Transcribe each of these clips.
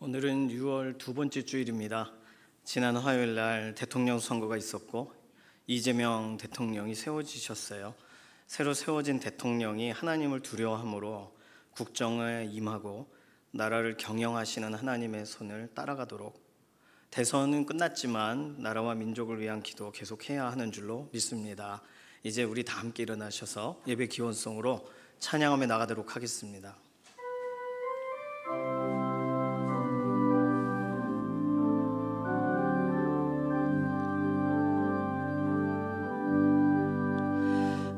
오늘은 6월 두 번째 주일입니다. 지난 화요일 날 대통령 선거가 있었고 이재명 대통령이 세워지셨어요. 새로 세워진 대통령이 하나님을 두려워함으로 국정에 임하고 나라를 경영하시는 하나님의 손을 따라가도록, 대선은 끝났지만 나라와 민족을 위한 기도 계속해야 하는 줄로 믿습니다. 이제 우리 다 함께 일어나셔서 예배 기원송으로 찬양하며 나가도록 하겠습니다.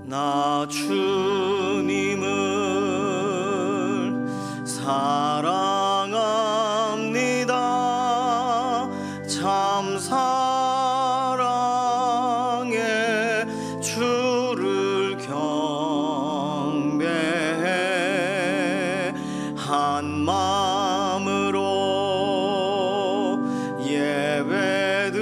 나 주님을 사랑합니다. 참 사랑해 주를 경배해 한 마음으로 예배드리니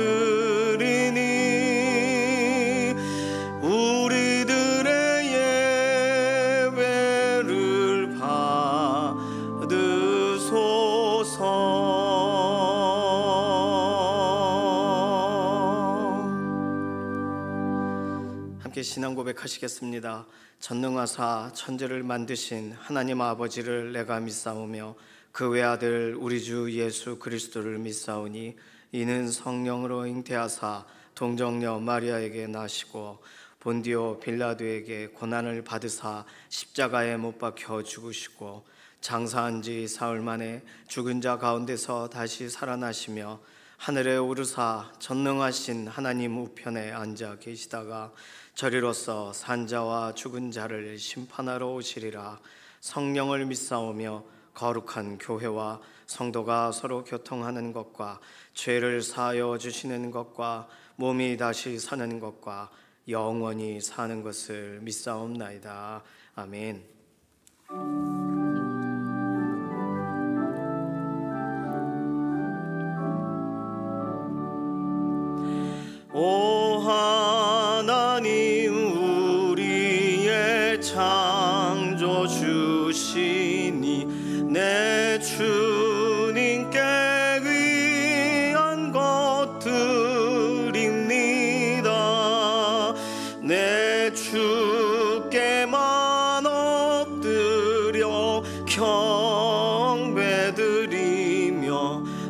신앙 고백하시겠습니다. 전능하사 천지를 만드신 하나님 아버지를 내가 믿사오며 그 외아들 우리 주 예수 그리스도를 믿사오니 이는 성령으로 잉태하사 동정녀 마리아에게 나시고 본디오 빌라도에게 고난을 받으사 십자가에 못 박혀 죽으시고 장사한 지 사흘 만에 죽은 자 가운데서 다시 살아나시며 하늘에 오르사 전능하신 하나님 우편에 앉아 계시다가 저리로서 산자와 죽은 자를 심판하러 오시리라. 성령을 믿사오며 거룩한 교회와 성도가 서로 교통하는 것과 죄를 사하여 주시는 것과 몸이 다시 사는 것과 영원히 사는 것을 믿사옵나이다. 아멘. 오 하나님 우리의 창조주시니 내 주님께 위한 것들입니다. 내 주께만 엎드려 경배드리며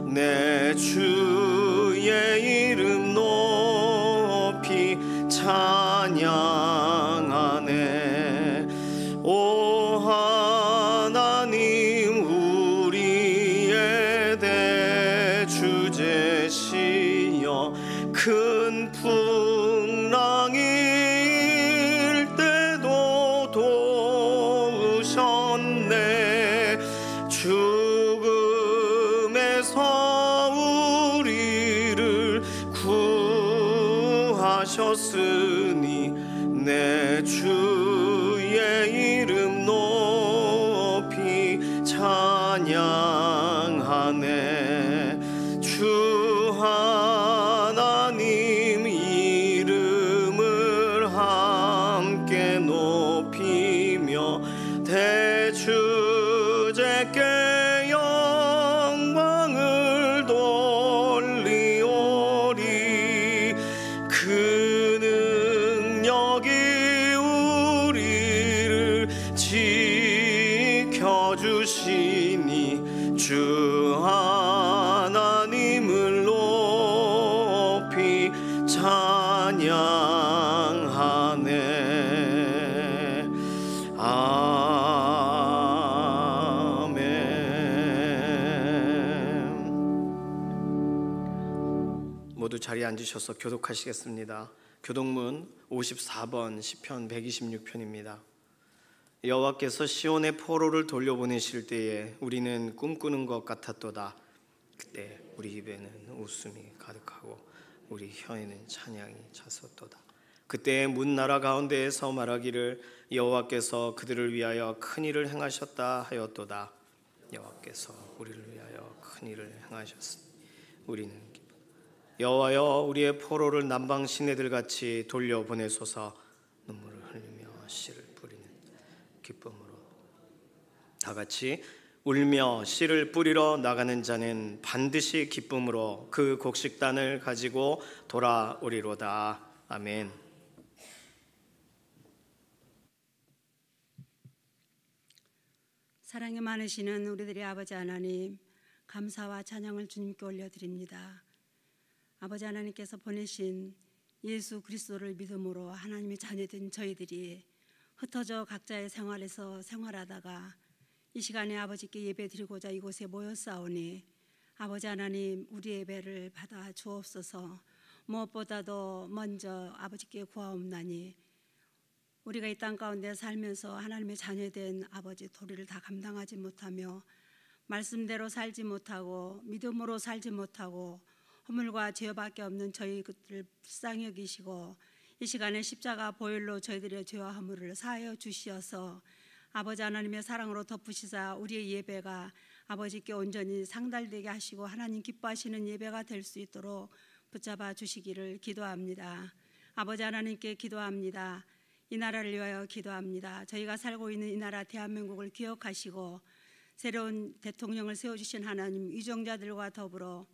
내 주의 이름 높이 찬양하네. 오 하나님 우리의 대주제시여 큰 풍랑일 때도 도우셨네. 죽음에서 우리를 구하셨으니 내 주의 이름 높이 찬양하네. 주 하나님 이름을 함께 높이며 대주제께 영광을 돌리오리. 그 능력이 우리를 지켜주시니 주 하나님을 높이 찬양하네. 아멘. 모두 자리에 앉으셔서 교독하시겠습니다. 교독문 54번 시편 126편입니다. 여호와께서 시온의 포로를 돌려보내실 때에 우리는 꿈꾸는 것 같았도다. 그때 우리 입에는 웃음이 가득하고 우리 혀에는 찬양이 찼었도다. 그때 문 나라 가운데에서 말하기를 여호와께서 그들을 위하여 큰 일을 행하셨다 하였도다. 여호와께서 우리를 위하여 큰 일을 행하셨으니 우리는 여호와여 우리의 포로를 남방 시내들 같이 돌려보내소서. 눈물을 흘리며 씨를 뿌리는 기쁨으로 다 같이 울며 씨를 뿌리러 나가는 자는 반드시 기쁨으로 그 곡식단을 가지고 돌아오리로다. 아멘. 사랑이 많으시는 우리들의 아버지 하나님, 감사와 찬양을 주님께 올려드립니다. 아버지 하나님께서 보내신 예수 그리스도를 믿음으로 하나님의 자녀된 저희들이 흩어져 각자의 생활에서 생활하다가 이 시간에 아버지께 예배드리고자 이곳에 모였사오니 아버지 하나님, 우리의 예배를 받아 주옵소서. 무엇보다도 먼저 아버지께 구하옵나니 우리가 이 땅 가운데 살면서 하나님의 자녀된 아버지 도리를 다 감당하지 못하며 말씀대로 살지 못하고 믿음으로 살지 못하고 허물과 죄밖에 없는 저희들을 불쌍히 여기시고 이 시간에 십자가 보혈로 저희들의 죄와 허물을 사하여 주시어서 아버지 하나님의 사랑으로 덮으시사 우리의 예배가 아버지께 온전히 상달되게 하시고 하나님 기뻐하시는 예배가 될 수 있도록 붙잡아 주시기를 기도합니다. 아버지 하나님께 기도합니다. 이 나라를 위하여 기도합니다. 저희가 살고 있는 이 나라 대한민국을 기억하시고 새로운 대통령을 세워주신 하나님, 유정자들과 더불어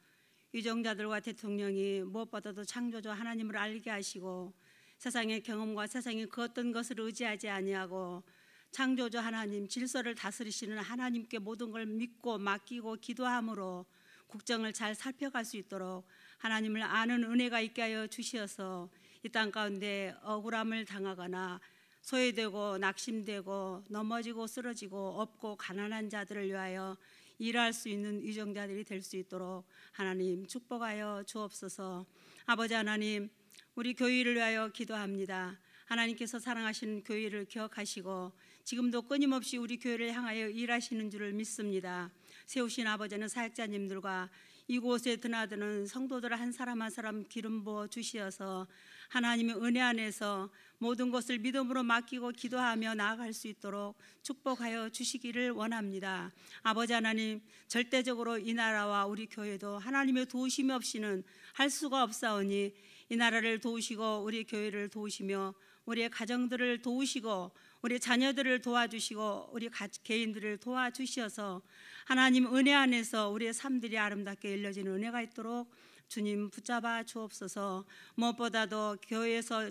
유정자들과 대통령이 무엇보다도 창조주 하나님을 알게 하시고 세상의 경험과 세상의 그 어떤 것을 의지하지 아니하고 창조주 하나님, 질서를 다스리시는 하나님께 모든 걸 믿고 맡기고 기도함으로 국정을 잘 살펴갈 수 있도록 하나님을 아는 은혜가 있게 하여 주시어서 이 땅 가운데 억울함을 당하거나 소외되고 낙심되고 넘어지고 쓰러지고 없고 가난한 자들을 위하여 일할 수 있는 유정자들이 될 수 있도록 하나님 축복하여 주옵소서. 아버지 하나님, 우리 교회를 위하여 기도합니다. 하나님께서 사랑하시는 교회를 기억하시고 지금도 끊임없이 우리 교회를 향하여 일하시는 줄을 믿습니다. 세우신 아버지는 사역자님들과 이곳에 드나드는 성도들 한 사람 한 사람 기름 부어 주시어서 하나님의 은혜 안에서 모든 것을 믿음으로 맡기고 기도하며 나아갈 수 있도록 축복하여 주시기를 원합니다. 아버지 하나님, 절대적으로 이 나라와 우리 교회도 하나님의 도우심이 없이는 할 수가 없사오니 이 나라를 도우시고 우리 교회를 도우시며 우리의 가정들을 도우시고 우리 자녀들을 도와주시고 우리 개인들을 도와주시어서 하나님 은혜 안에서 우리의 삶들이 아름답게 열려지는 은혜가 있도록 주님 붙잡아 주옵소서. 무엇보다도 교회에서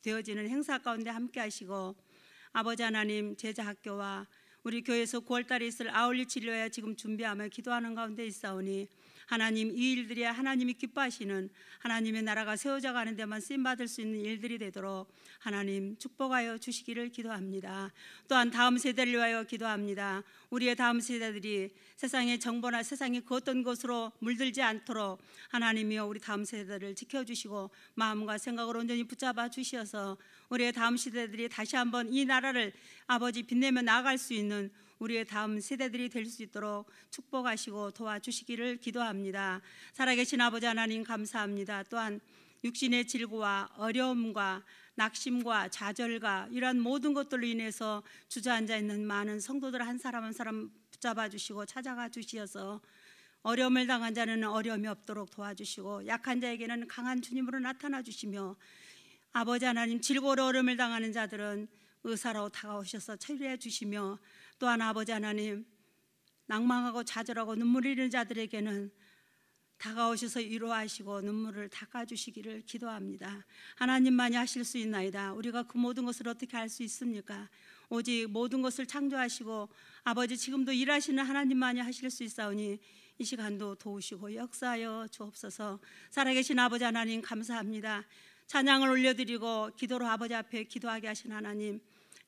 되어지는 행사 가운데 함께 하시고 아버지 하나님, 제자학교와 우리 교회에서 9월달에 있을 아울렛 진료회 지금 준비하며 기도하는 가운데 있사오니 하나님, 이 일들이 하나님이 기뻐하시는 하나님의 나라가 세워져 가는 데만 쓰임받을 수 있는 일들이 되도록 하나님 축복하여 주시기를 기도합니다. 또한 다음 세대를 위하여 기도합니다. 우리의 다음 세대들이 세상의 정보나 세상의 그 어떤 것으로 물들지 않도록 하나님이여 우리 다음 세대들을 지켜주시고 마음과 생각을 온전히 붙잡아 주시어서 우리의 다음 세대들이 다시 한번 이 나라를 아버지 빛내며 나아갈 수 있는 우리의 다음 세대들이 될 수 있도록 축복하시고 도와주시기를 기도합니다. 살아계신 아버지 하나님 감사합니다. 또한 육신의 질고와 어려움과 낙심과 좌절과 이러한 모든 것들로 인해서 주저앉아 있는 많은 성도들 한 사람 한 사람 붙잡아 주시고 찾아가 주시어서 어려움을 당한 자는 어려움이 없도록 도와주시고 약한 자에게는 강한 주님으로 나타나 주시며 아버지 하나님, 질고로 어려움을 당하는 자들은 의사로 다가오셔서 치료해 주시며 또한 아버지 하나님, 낭망하고 좌절하고 눈물 흘리는 자들에게는 다가오셔서 위로하시고 눈물을 닦아주시기를 기도합니다. 하나님만이 하실 수 있나이다. 우리가 그 모든 것을 어떻게 할 수 있습니까? 오직 모든 것을 창조하시고 아버지 지금도 일하시는 하나님만이 하실 수 있사오니 이 시간도 도우시고 역사하여 주옵소서. 살아계신 아버지 하나님 감사합니다. 찬양을 올려드리고 기도로 아버지 앞에 기도하게 하신 하나님,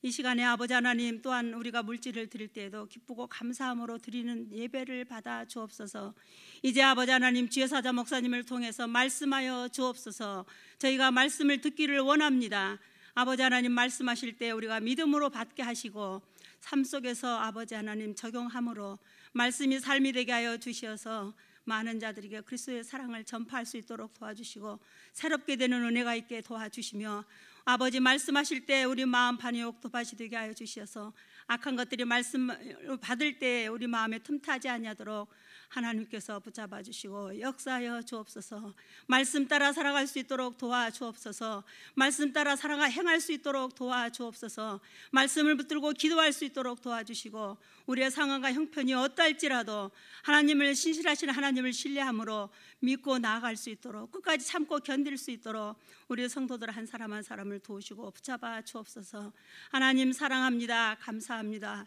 이 시간에 아버지 하나님 또한 우리가 물질을 드릴 때에도 기쁘고 감사함으로 드리는 예배를 받아 주옵소서. 이제 아버지 하나님 주여사자 목사님을 통해서 말씀하여 주옵소서. 저희가 말씀을 듣기를 원합니다. 아버지 하나님 말씀하실 때 우리가 믿음으로 받게 하시고 삶 속에서 아버지 하나님 적용함으로 말씀이 삶이 되게 하여 주시어서 많은 자들에게 그리스도의 사랑을 전파할 수 있도록 도와주시고 새롭게 되는 은혜가 있게 도와주시며 아버지 말씀하실 때 우리 마음판이 옥토밭이 되게 하여 주셔서 악한 것들이 말씀을 받을 때 우리 마음에 틈타지 아니하도록 하나님께서 붙잡아 주시고 역사하여 주옵소서. 말씀 따라 살아갈 수 있도록 도와주옵소서. 말씀 따라 살아가 행할 수 있도록 도와주옵소서. 말씀을 붙들고 기도할 수 있도록 도와주시고 우리의 상황과 형편이 어떠할지라도 하나님을 신실하신 하나님을 신뢰함으로 믿고 나아갈 수 있도록 끝까지 참고 견딜 수 있도록 우리 성도들 한 사람 한 사람을 도우시고 붙잡아 주옵소서. 하나님 사랑합니다. 감사합니다.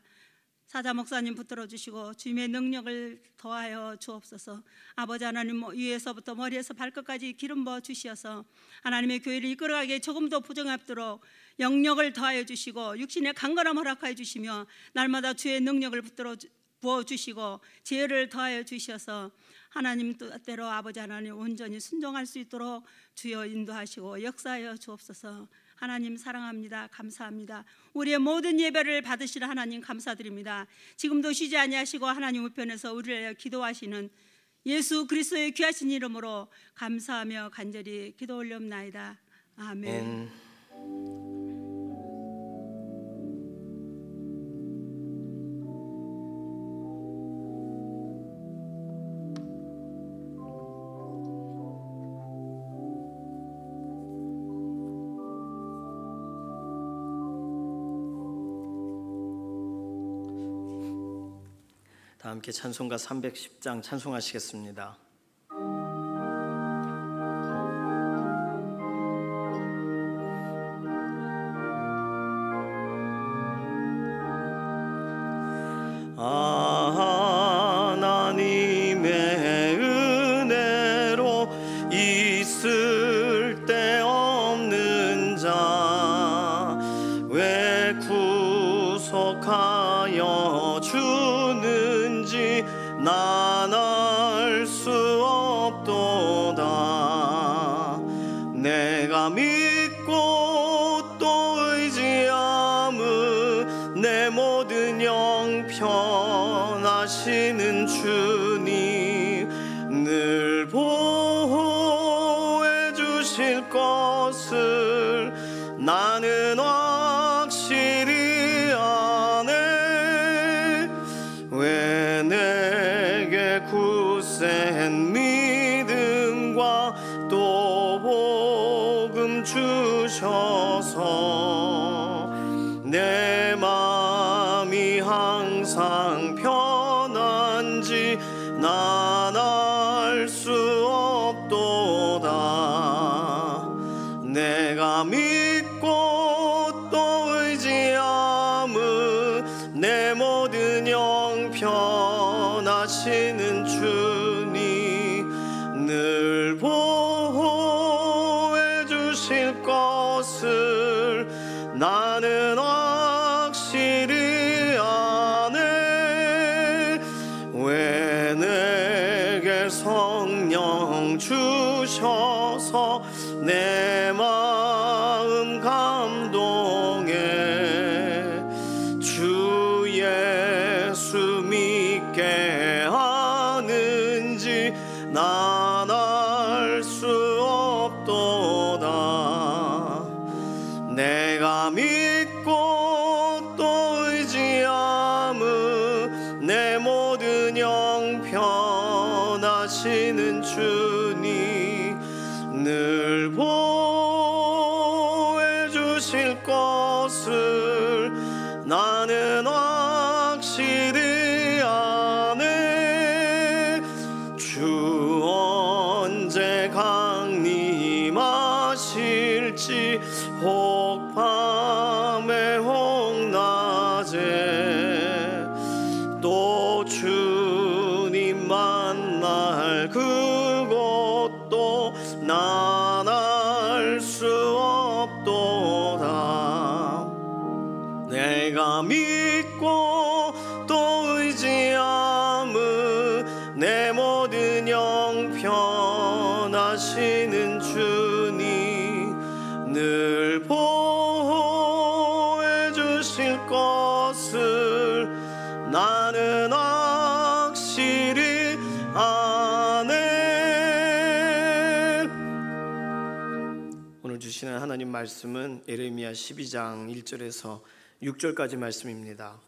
사자 목사님 붙들어 주시고 주님의 능력을 더하여 주옵소서. 아버지 하나님 위에서부터 머리에서 발끝까지 기름 부어 주시어서 하나님의 교회를 이끌어가기에 조금 더 부정하도록 영력을 더하여 주시고 육신의 강건함 허락하여 주시며 날마다 주의 능력을 붙들어 부어주시고 지혜를 더하여 주셔서 하나님 뜻대로 아버지 하나님 온전히 순종할 수 있도록 주여 인도하시고 역사하여 주옵소서. 하나님 사랑합니다. 감사합니다. 우리의 모든 예배를 받으시는 하나님 감사드립니다. 지금도 쉬지 아니하시고 하나님 우편에서 우리를 위하여 기도하시는 예수 그리스도의 귀하신 이름으로 감사하며 간절히 기도 올려옵나이다. 아멘. 다 함께 찬송가 310장 찬송하시겠습니다. 하나님의 은혜로 있을 데 없는 자 왜 구속하여 주는지 난 알 수 없도다. 내가 믿고 또 의지함은 내 모든 형편하시는 주님 늘 보호해 주실 것을 나는 확실히 아네. 왜 내게 굳센 믿음과 또 복음 주셔서 내 마음이 항상 편한지 난 알 수 없도다. 내가 믿고 또 의지함은 내 모든 형편하시는 주님 늘 보호해 주실 것을 나는 확실히 아네. 왜 내게 성령 주셔서 내 마음 감동해 주 예수 믿게 하는지 난 알 수 없도다. 내가 믿고 또 의지함은 내 모든 형편하시는 주님 늘 보호해 주실 것을 나는 확실히 아네. 주 언제 강림하실지 혹 밤에 혹 낮에 또 주님 만날 그것도 난 알 수 없도다. 내가 믿고 또 의지함은 내 모든 형편하시는 주님 늘 보호해 주실 것을 나는 확실히 아네. 오늘 주시는 하나님 말씀은 예레미야 12장 1절에서 6절까지 말씀입니다.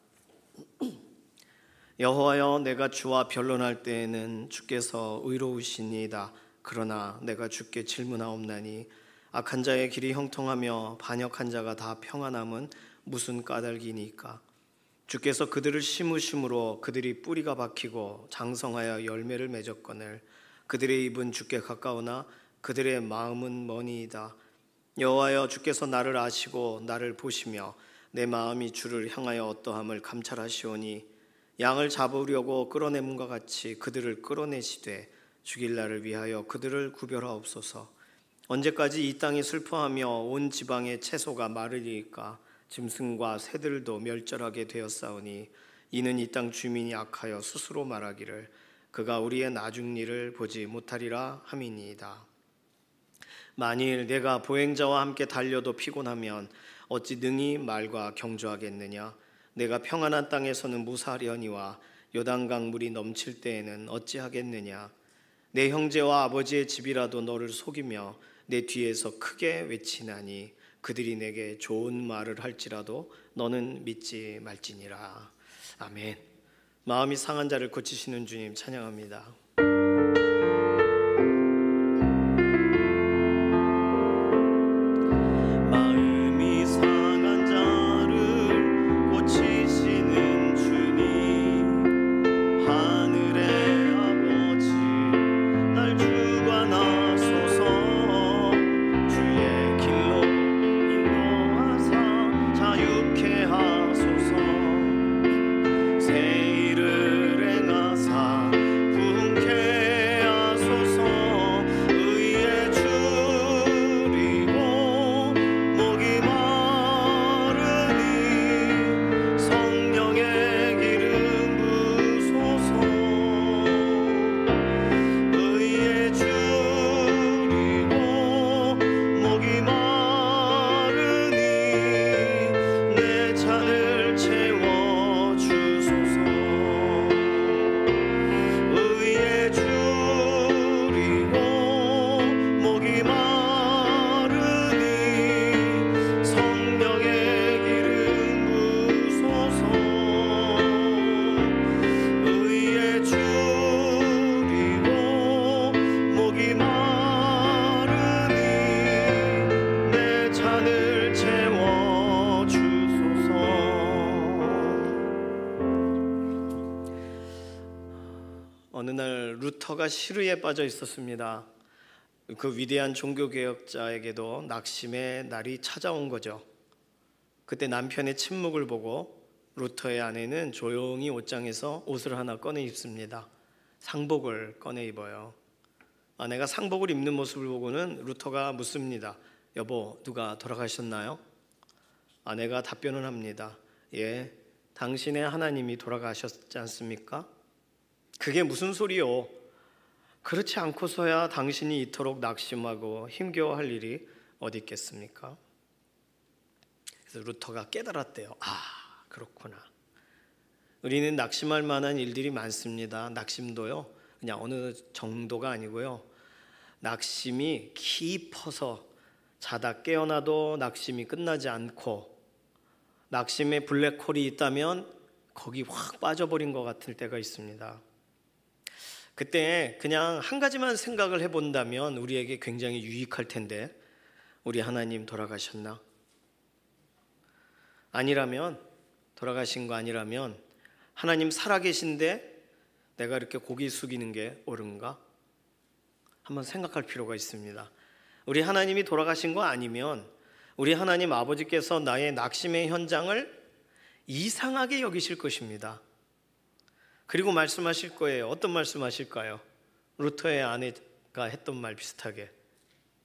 여호와여, 내가 주와 변론할 때에는 주께서 의로우시니이다. 그러나 내가 주께 질문하옵나니 악한 자의 길이 형통하며 반역한 자가 다 평안함은 무슨 까닭이니까? 주께서 그들을 심으심으로 그들이 뿌리가 박히고 장성하여 열매를 맺었거늘 그들의 입은 주께 가까우나 그들의 마음은 머니이다. 여호와여, 주께서 나를 아시고 나를 보시며 내 마음이 주를 향하여 어떠함을 감찰하시오니 양을 잡으려고 끌어내문과 같이 그들을 끌어내시되 죽일 날을 위하여 그들을 구별하옵소서. 언제까지 이 땅이 슬퍼하며 온 지방의 채소가 마르리까? 짐승과 새들도 멸절하게 되었사오니 이는 이 땅 주민이 악하여 스스로 말하기를 그가 우리의 나중 일을 보지 못하리라 함이니이다. 만일 내가 보행자와 함께 달려도 피곤하면 어찌 능히 말과 경주하겠느냐? 내가 평안한 땅에서는 무사하려니와 요단강 물이 넘칠 때에는 어찌하겠느냐? 내 형제와 아버지의 집이라도 너를 속이며 내 뒤에서 크게 외치나니 그들이 내게 좋은 말을 할지라도 너는 믿지 말지니라. 아멘. 마음이 상한 자를 고치시는 주님 찬양합니다. 마음이 상한 자를 고치시는 주님, 하늘의 아버지 날 주관하소서. 주의 길로 인도하사 자유케 하소서. 새 일을 행하사 부흥케 하소서. 의에 줄이고 목이 마르니 성령의 기름 부소서. 의에 줄이고 목이 마르니 내 잔을 채워 주소서. 의에 줄이고 목이 마르니 성령의 기름 부소서. 의에 줄이고 목이 마르니 내 잔을 채워 주소서. 어느 날 루터가 시르에 빠져 있었습니다. 그 위대한 종교개혁자에게도 낙심의 날이 찾아온 거죠. 그때 남편의 침묵을 보고 루터의 아내는 조용히 옷장에서 옷을 하나 꺼내 입습니다. 상복을 꺼내 입어요. 아내가 상복을 입는 모습을 보고는 루터가 묻습니다. 여보, 누가 돌아가셨나요? 아내가 답변을 합니다. 예, 당신의 하나님이 돌아가셨지 않습니까? 그게 무슨 소리요? 그렇지 않고서야 당신이 이토록 낙심하고 힘겨워할 일이 어디 있겠습니까? 그래서 루터가 깨달았대요. 아, 그렇구나. 우리는 낙심할 만한 일들이 많습니다. 낙심도요, 그냥 어느 정도가 아니고요. 낙심이 깊어서 자다 깨어나도 낙심이 끝나지 않고 낙심에 블랙홀이 있다면 거기 확 빠져버린 것 같을 때가 있습니다. 그때 그냥 한 가지만 생각을 해본다면 우리에게 굉장히 유익할 텐데, 우리 하나님 돌아가셨나? 아니라면, 돌아가신 거 아니라면 하나님 살아계신데 내가 이렇게 고개 숙이는 게 옳은가? 한번 생각할 필요가 있습니다. 우리 하나님이 돌아가신 거 아니면 우리 하나님 아버지께서 나의 낙심의 현장을 이상하게 여기실 것입니다. 그리고 말씀하실 거예요. 어떤 말씀하실까요? 루터의 아내가 했던 말 비슷하게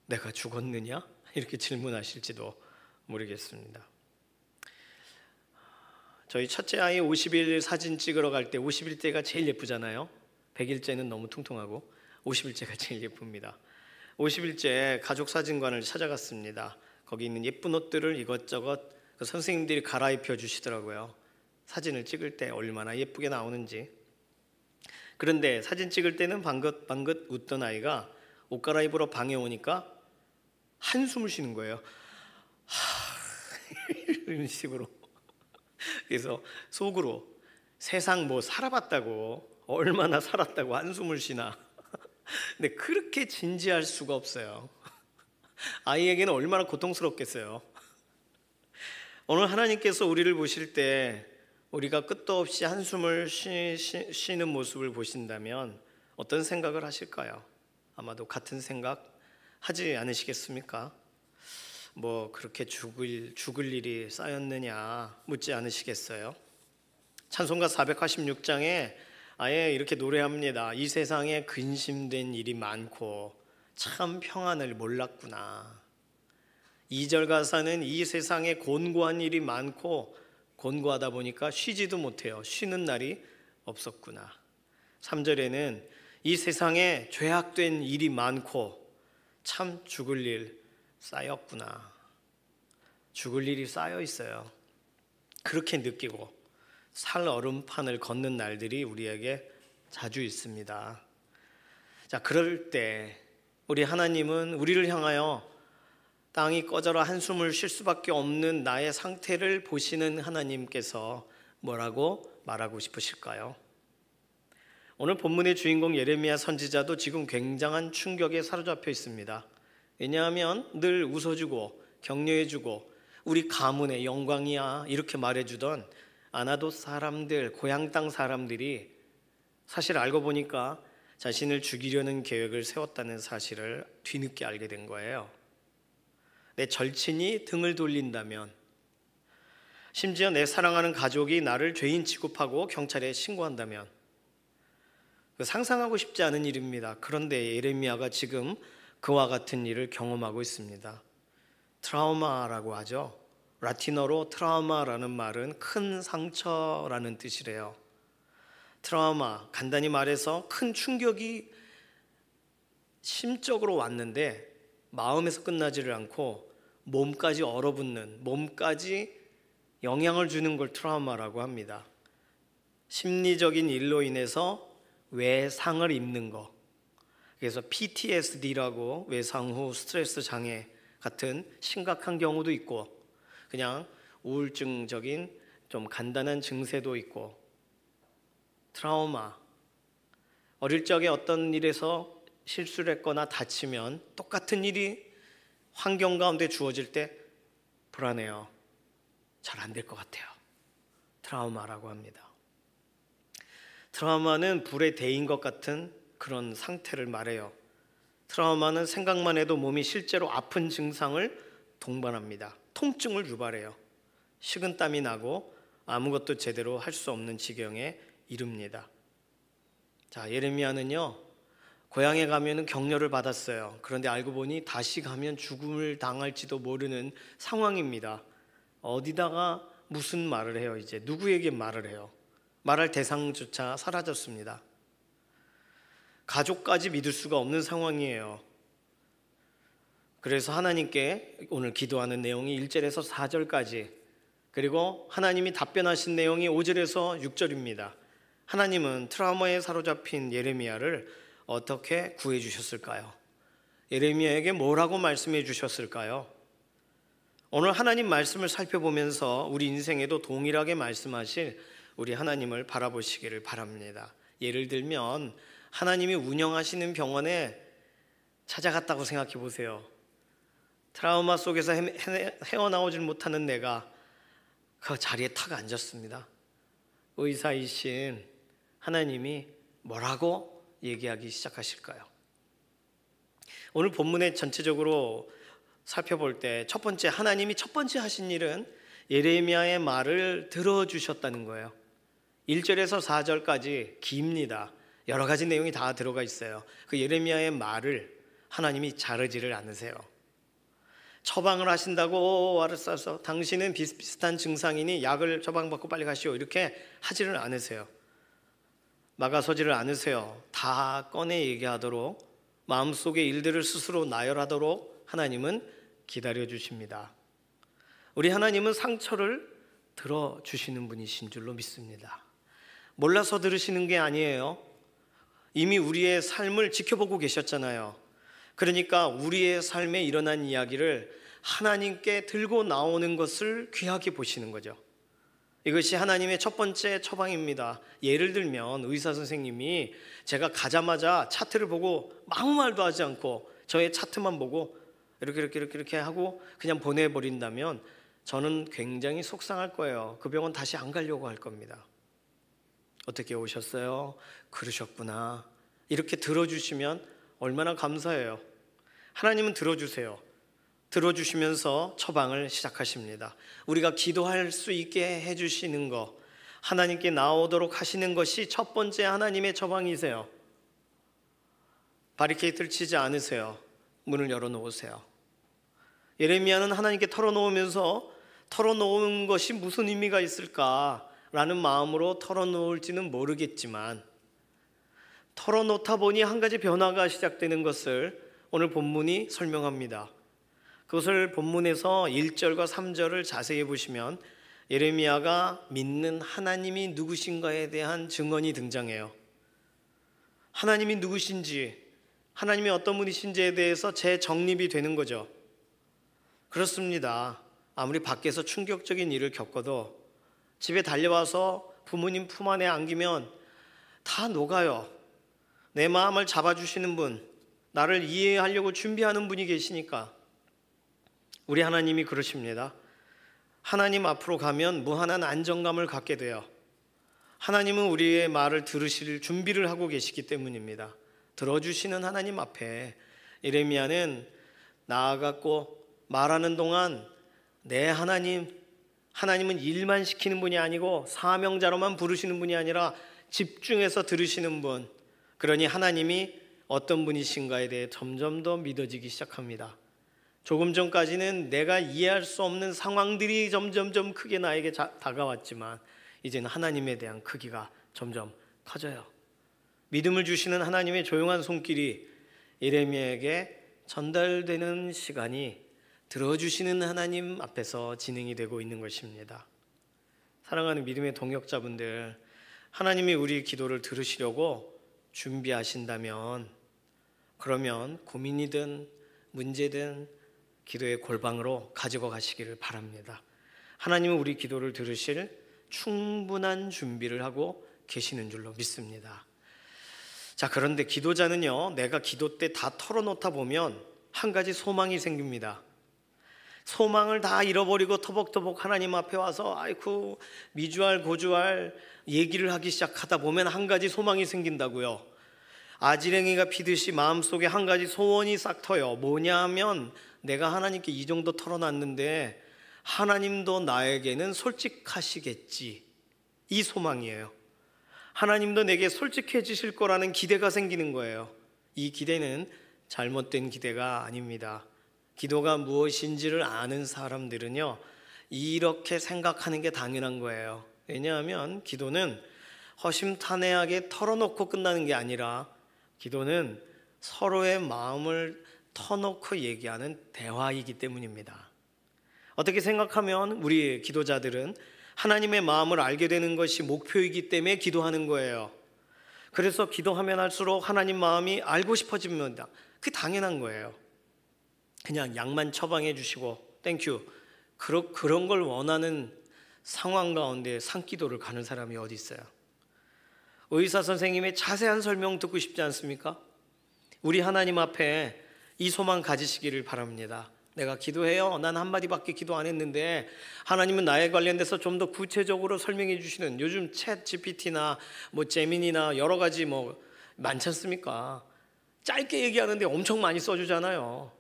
내가 죽었느냐? 이렇게 질문하실지도 모르겠습니다. 저희 첫째 아이 50일 사진 찍으러 갈 때 50일째가 제일 예쁘잖아요. 100일째는 너무 퉁퉁하고 50일째가 제일 예쁩니다. 50일째 가족사진관을 찾아갔습니다. 거기 있는 예쁜 옷들을 이것저것 선생님들이 갈아입혀 주시더라고요. 사진을 찍을 때 얼마나 예쁘게 나오는지. 그런데 사진 찍을 때는 방긋방긋 웃던 아이가 옷 갈아입으러 방에 오니까 한숨을 쉬는 거예요. 이런 식으로. 그래서 속으로 세상 뭐 살아봤다고, 얼마나 살았다고 한숨을 쉬나. 근데 그렇게 진지할 수가 없어요. 아이에게는 얼마나 고통스럽겠어요. 오늘 하나님께서 우리를 보실 때 우리가 끝도 없이 한숨을 쉬는 모습을 보신다면 어떤 생각을 하실까요? 아마도 같은 생각 하지 않으시겠습니까? 뭐 그렇게 죽을 일이 쌓였느냐 묻지 않으시겠어요? 찬송가 486장에 아예 이렇게 노래합니다. 이 세상에 근심된 일이 많고 참 평안을 몰랐구나. 2절 가사는 이 세상에 곤고한 일이 많고 곤고하다 보니까 쉬지도 못해요. 쉬는 날이 없었구나. 3절에는 이 세상에 죄악된 일이 많고 참 죽을 일 쌓였구나. 죽을 일이 쌓여 있어요. 그렇게 느끼고 살 얼음판을 걷는 날들이 우리에게 자주 있습니다. 자, 그럴 때 우리 하나님은 우리를 향하여 땅이 꺼져라 한숨을 쉴 수밖에 없는 나의 상태를 보시는 하나님께서 뭐라고 말하고 싶으실까요? 오늘 본문의 주인공 예레미야 선지자도 지금 굉장한 충격에 사로잡혀 있습니다. 왜냐하면 늘 웃어주고 격려해주고 우리 가문의 영광이야 이렇게 말해주던 아나돗 사람들, 고향 땅 사람들이 사실 알고 보니까 자신을 죽이려는 계획을 세웠다는 사실을 뒤늦게 알게 된 거예요. 내 절친이 등을 돌린다면, 심지어 내 사랑하는 가족이 나를 죄인 취급하고 경찰에 신고한다면 상상하고 싶지 않은 일입니다. 그런데 예레미야가 지금 그와 같은 일을 경험하고 있습니다. 트라우마라고 하죠. 라틴어로 트라우마라는 말은 큰 상처라는 뜻이래요. 트라우마, 간단히 말해서 큰 충격이 심적으로 왔는데 마음에서 끝나지를 않고 몸까지 얼어붙는, 몸까지 영향을 주는 걸 트라우마라고 합니다. 심리적인 일로 인해서 외상을 입는 거, 그래서 PTSD라고 외상 후 스트레스 장애 같은 심각한 경우도 있고 그냥 우울증적인 좀 간단한 증세도 있고, 트라우마, 어릴 적에 어떤 일에서 실수를 했거나 다치면 똑같은 일이 환경 가운데 주어질 때 불안해요. 잘 안 될 것 같아요. 트라우마라고 합니다. 트라우마는 불에 데인 것 같은 그런 상태를 말해요. 트라우마는 생각만 해도 몸이 실제로 아픈 증상을 동반합니다. 통증을 유발해요. 식은땀이 나고 아무것도 제대로 할 수 없는 지경에 이릅니다. 자, 예레미야는요, 고향에 가면은 격려를 받았어요. 그런데 알고 보니 다시 가면 죽음을 당할지도 모르는 상황입니다. 어디다가 무슨 말을 해요? 이제 누구에게 말을 해요? 말할 대상조차 사라졌습니다. 가족까지 믿을 수가 없는 상황이에요. 그래서 하나님께 오늘 기도하는 내용이 1절에서 4절까지, 그리고 하나님이 답변하신 내용이 5절에서 6절입니다. 하나님은 트라우마에 사로잡힌 예레미야를 어떻게 구해 주셨을까요? 예레미야에게 뭐라고 말씀해 주셨을까요? 오늘 하나님 말씀을 살펴보면서 우리 인생에도 동일하게 말씀하실 우리 하나님을 바라보시기를 바랍니다. 예를 들면 하나님이 운영하시는 병원에 찾아갔다고 생각해 보세요. 트라우마 속에서 헤어나오질 못하는 내가 그 자리에 탁 앉았습니다. 의사이신 하나님이 뭐라고 얘기하기 시작하실까요? 오늘 본문에 전체적으로 살펴볼 때 첫 번째, 하나님이 첫 번째 하신 일은 예레미야의 말을 들어주셨다는 거예요. 1절에서 4절까지 깁니다. 여러 가지 내용이 다 들어가 있어요. 그 예레미야의 말을 하나님이 자르지를 않으세요. 처방을 하신다고 알았어서 당신은 비슷비슷한 증상이니 약을 처방받고 빨리 가시오 이렇게 하지를 않으세요. 막아서지를 않으세요. 다 꺼내 얘기하도록, 마음속의 일들을 스스로 나열하도록 하나님은 기다려주십니다. 우리 하나님은 상처를 들어주시는 분이신 줄로 믿습니다. 몰라서 들으시는 게 아니에요. 이미 우리의 삶을 지켜보고 계셨잖아요. 그러니까 우리의 삶에 일어난 이야기를 하나님께 들고 나오는 것을 귀하게 보시는 거죠. 이것이 하나님의 첫 번째 처방입니다. 예를 들면 의사 선생님이 제가 가자마자 차트를 보고 아무 말도 하지 않고 저의 차트만 보고 이렇게 하고 그냥 보내버린다면 저는 굉장히 속상할 거예요. 그 병원 다시 안 가려고 할 겁니다. 어떻게 오셨어요? 그러셨구나. 이렇게 들어주시면 얼마나 감사해요. 하나님은 들어주세요. 들어주시면서 처방을 시작하십니다. 우리가 기도할 수 있게 해주시는 것, 하나님께 나오도록 하시는 것이 첫 번째 하나님의 처방이세요. 바리케이트를 치지 않으세요. 문을 열어놓으세요. 예레미야는 하나님께 털어놓으면서 털어놓은 것이 무슨 의미가 있을까라는 마음으로 털어놓을지는 모르겠지만 털어놓다 보니 한 가지 변화가 시작되는 것을 오늘 본문이 설명합니다. 그것을 본문에서 1절과 3절을 자세히 보시면 예레미야가 믿는 하나님이 누구신가에 대한 증언이 등장해요. 하나님이 누구신지, 하나님이 어떤 분이신지에 대해서 재정립이 되는 거죠. 그렇습니다. 아무리 밖에서 충격적인 일을 겪어도 집에 달려와서 부모님 품 안에 안기면 다 녹아요. 내 마음을 잡아주시는 분, 나를 이해하려고 준비하는 분이 계시니까. 우리 하나님이 그러십니다. 하나님 앞으로 가면 무한한 안정감을 갖게 돼요. 하나님은 우리의 말을 들으실 준비를 하고 계시기 때문입니다. 들어주시는 하나님 앞에 예레미야는 나아갔고 말하는 동안 내 하나님은 일만 시키는 분이 아니고 사명자로만 부르시는 분이 아니라 집중해서 들으시는 분, 그러니 하나님이 어떤 분이신가에 대해 점점 더 믿어지기 시작합니다. 조금 전까지는 내가 이해할 수 없는 상황들이 점점점 크게 나에게 다가왔지만 이제는 하나님에 대한 크기가 점점 커져요. 믿음을 주시는 하나님의 조용한 손길이 예레미야에게 전달되는 시간이 들어주시는 하나님 앞에서 진행이 되고 있는 것입니다. 사랑하는 믿음의 동역자분들, 하나님이 우리 기도를 들으시려고 준비하신다면 그러면 고민이든 문제든 기도의 골방으로 가지고 가시기를 바랍니다. 하나님은 우리 기도를 들으실 충분한 준비를 하고 계시는 줄로 믿습니다. 자, 그런데 기도자는요, 내가 기도 때 다 털어놓다 보면 한 가지 소망이 생깁니다. 소망을 다 잃어버리고 터벅터벅 하나님 앞에 와서 아이쿠 미주알 고주알 얘기를 하기 시작하다 보면 한 가지 소망이 생긴다고요. 아지랭이가 피듯이 마음속에 한 가지 소원이 싹 터요. 뭐냐 하면 내가 하나님께 이 정도 털어놨는데 하나님도 나에게는 솔직하시겠지, 이 소망이에요. 하나님도 내게 솔직해지실 거라는 기대가 생기는 거예요. 이 기대는 잘못된 기대가 아닙니다. 기도가 무엇인지를 아는 사람들은요, 이렇게 생각하는 게 당연한 거예요. 왜냐하면 기도는 허심탄회하게 털어놓고 끝나는 게 아니라 기도는 서로의 마음을 터놓고 얘기하는 대화이기 때문입니다. 어떻게 생각하면 우리 기도자들은 하나님의 마음을 알게 되는 것이 목표이기 때문에 기도하는 거예요. 그래서 기도하면 할수록 하나님 마음이 알고 싶어집니다. 그게 당연한 거예요. 그냥 약만 처방해 주시고 땡큐, 그런 걸 원하는 상황 가운데 산기도를 가는 사람이 어디 있어요? 의사 선생님의 자세한 설명 듣고 싶지 않습니까? 우리 하나님 앞에 이 소망 가지시기를 바랍니다. 내가 기도해요. 난 한마디밖에 기도 안 했는데 하나님은 나에 관련돼서 좀 더 구체적으로 설명해 주시는, 요즘 챗 GPT나 제민이나 여러 가지 많지 않습니까? 짧게 얘기하는데 엄청 많이 써주잖아요.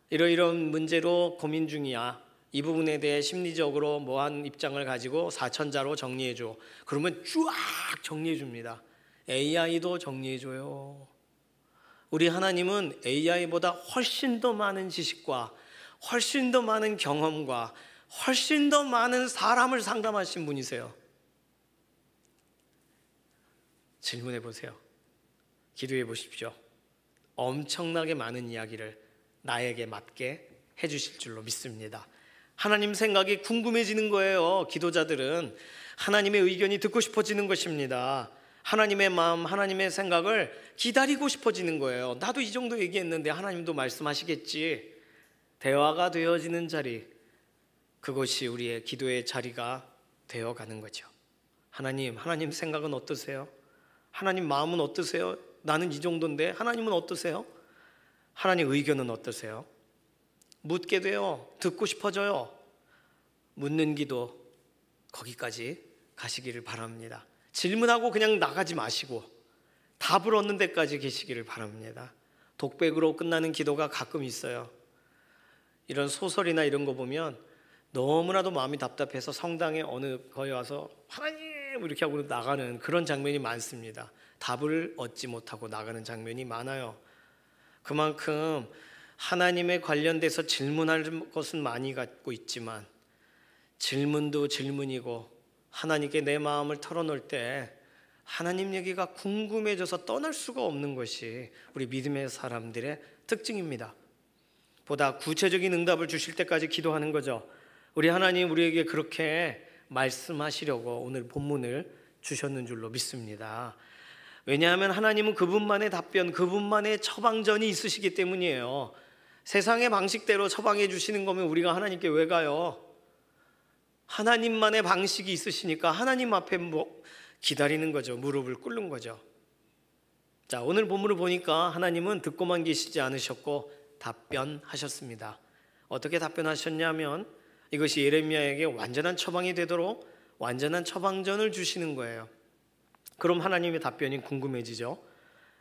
이런 문제로 고민 중이야. 이 부분에 대해 심리적으로 뭐한 입장을 가지고 4천자로 정리해줘. 그러면 쫙 정리해줍니다. AI도 정리해줘요. 우리 하나님은 AI보다 훨씬 더 많은 지식과 훨씬 더 많은 경험과 훨씬 더 많은 사람을 상담하신 분이세요. 질문해 보세요. 기도해 보십시오. 엄청나게 많은 이야기를 나에게 맞게 해주실 줄로 믿습니다. 하나님 생각이 궁금해지는 거예요. 기도자들은 하나님의 의견이 듣고 싶어지는 것입니다. 하나님의 마음, 하나님의 생각을 기다리고 싶어지는 거예요. 나도 이 정도 얘기했는데 하나님도 말씀하시겠지. 대화가 되어지는 자리, 그것이 우리의 기도의 자리가 되어 가는 거죠. 하나님 생각은 어떠세요? 하나님 마음은 어떠세요? 나는 이 정도인데 하나님은 어떠세요? 하나님 의견은 어떠세요? 묻게 돼요. 듣고 싶어져요. 묻는 기도 거기까지 가시기를 바랍니다. 질문하고 그냥 나가지 마시고 답을 얻는 데까지 계시기를 바랍니다. 독백으로 끝나는 기도가 가끔 있어요. 이런 소설이나 이런 거 보면 너무나도 마음이 답답해서 성당에 어느 거기 와서 하나님 이렇게 하고 나가는 그런 장면이 많습니다. 답을 얻지 못하고 나가는 장면이 많아요. 그만큼 하나님에 관련돼서 질문할 것은 많이 갖고 있지만 질문도 질문이고 하나님께 내 마음을 털어놓을 때 하나님 얘기가 궁금해져서 떠날 수가 없는 것이 우리 믿음의 사람들의 특징입니다. 보다 구체적인 응답을 주실 때까지 기도하는 거죠. 우리 하나님 우리에게 그렇게 말씀하시려고 오늘 본문을 주셨는 줄로 믿습니다. 왜냐하면 하나님은 그분만의 답변, 그분만의 처방전이 있으시기 때문이에요. 세상의 방식대로 처방해 주시는 거면 우리가 하나님께 왜 가요? 하나님만의 방식이 있으시니까 하나님 앞에 기다리는 거죠. 무릎을 꿇는 거죠. 자, 오늘 본문을 보니까 하나님은 듣고만 계시지 않으셨고 답변하셨습니다. 어떻게 답변하셨냐면 이것이 예레미야에게 완전한 처방이 되도록 완전한 처방전을 주시는 거예요. 그럼 하나님의 답변이 궁금해지죠.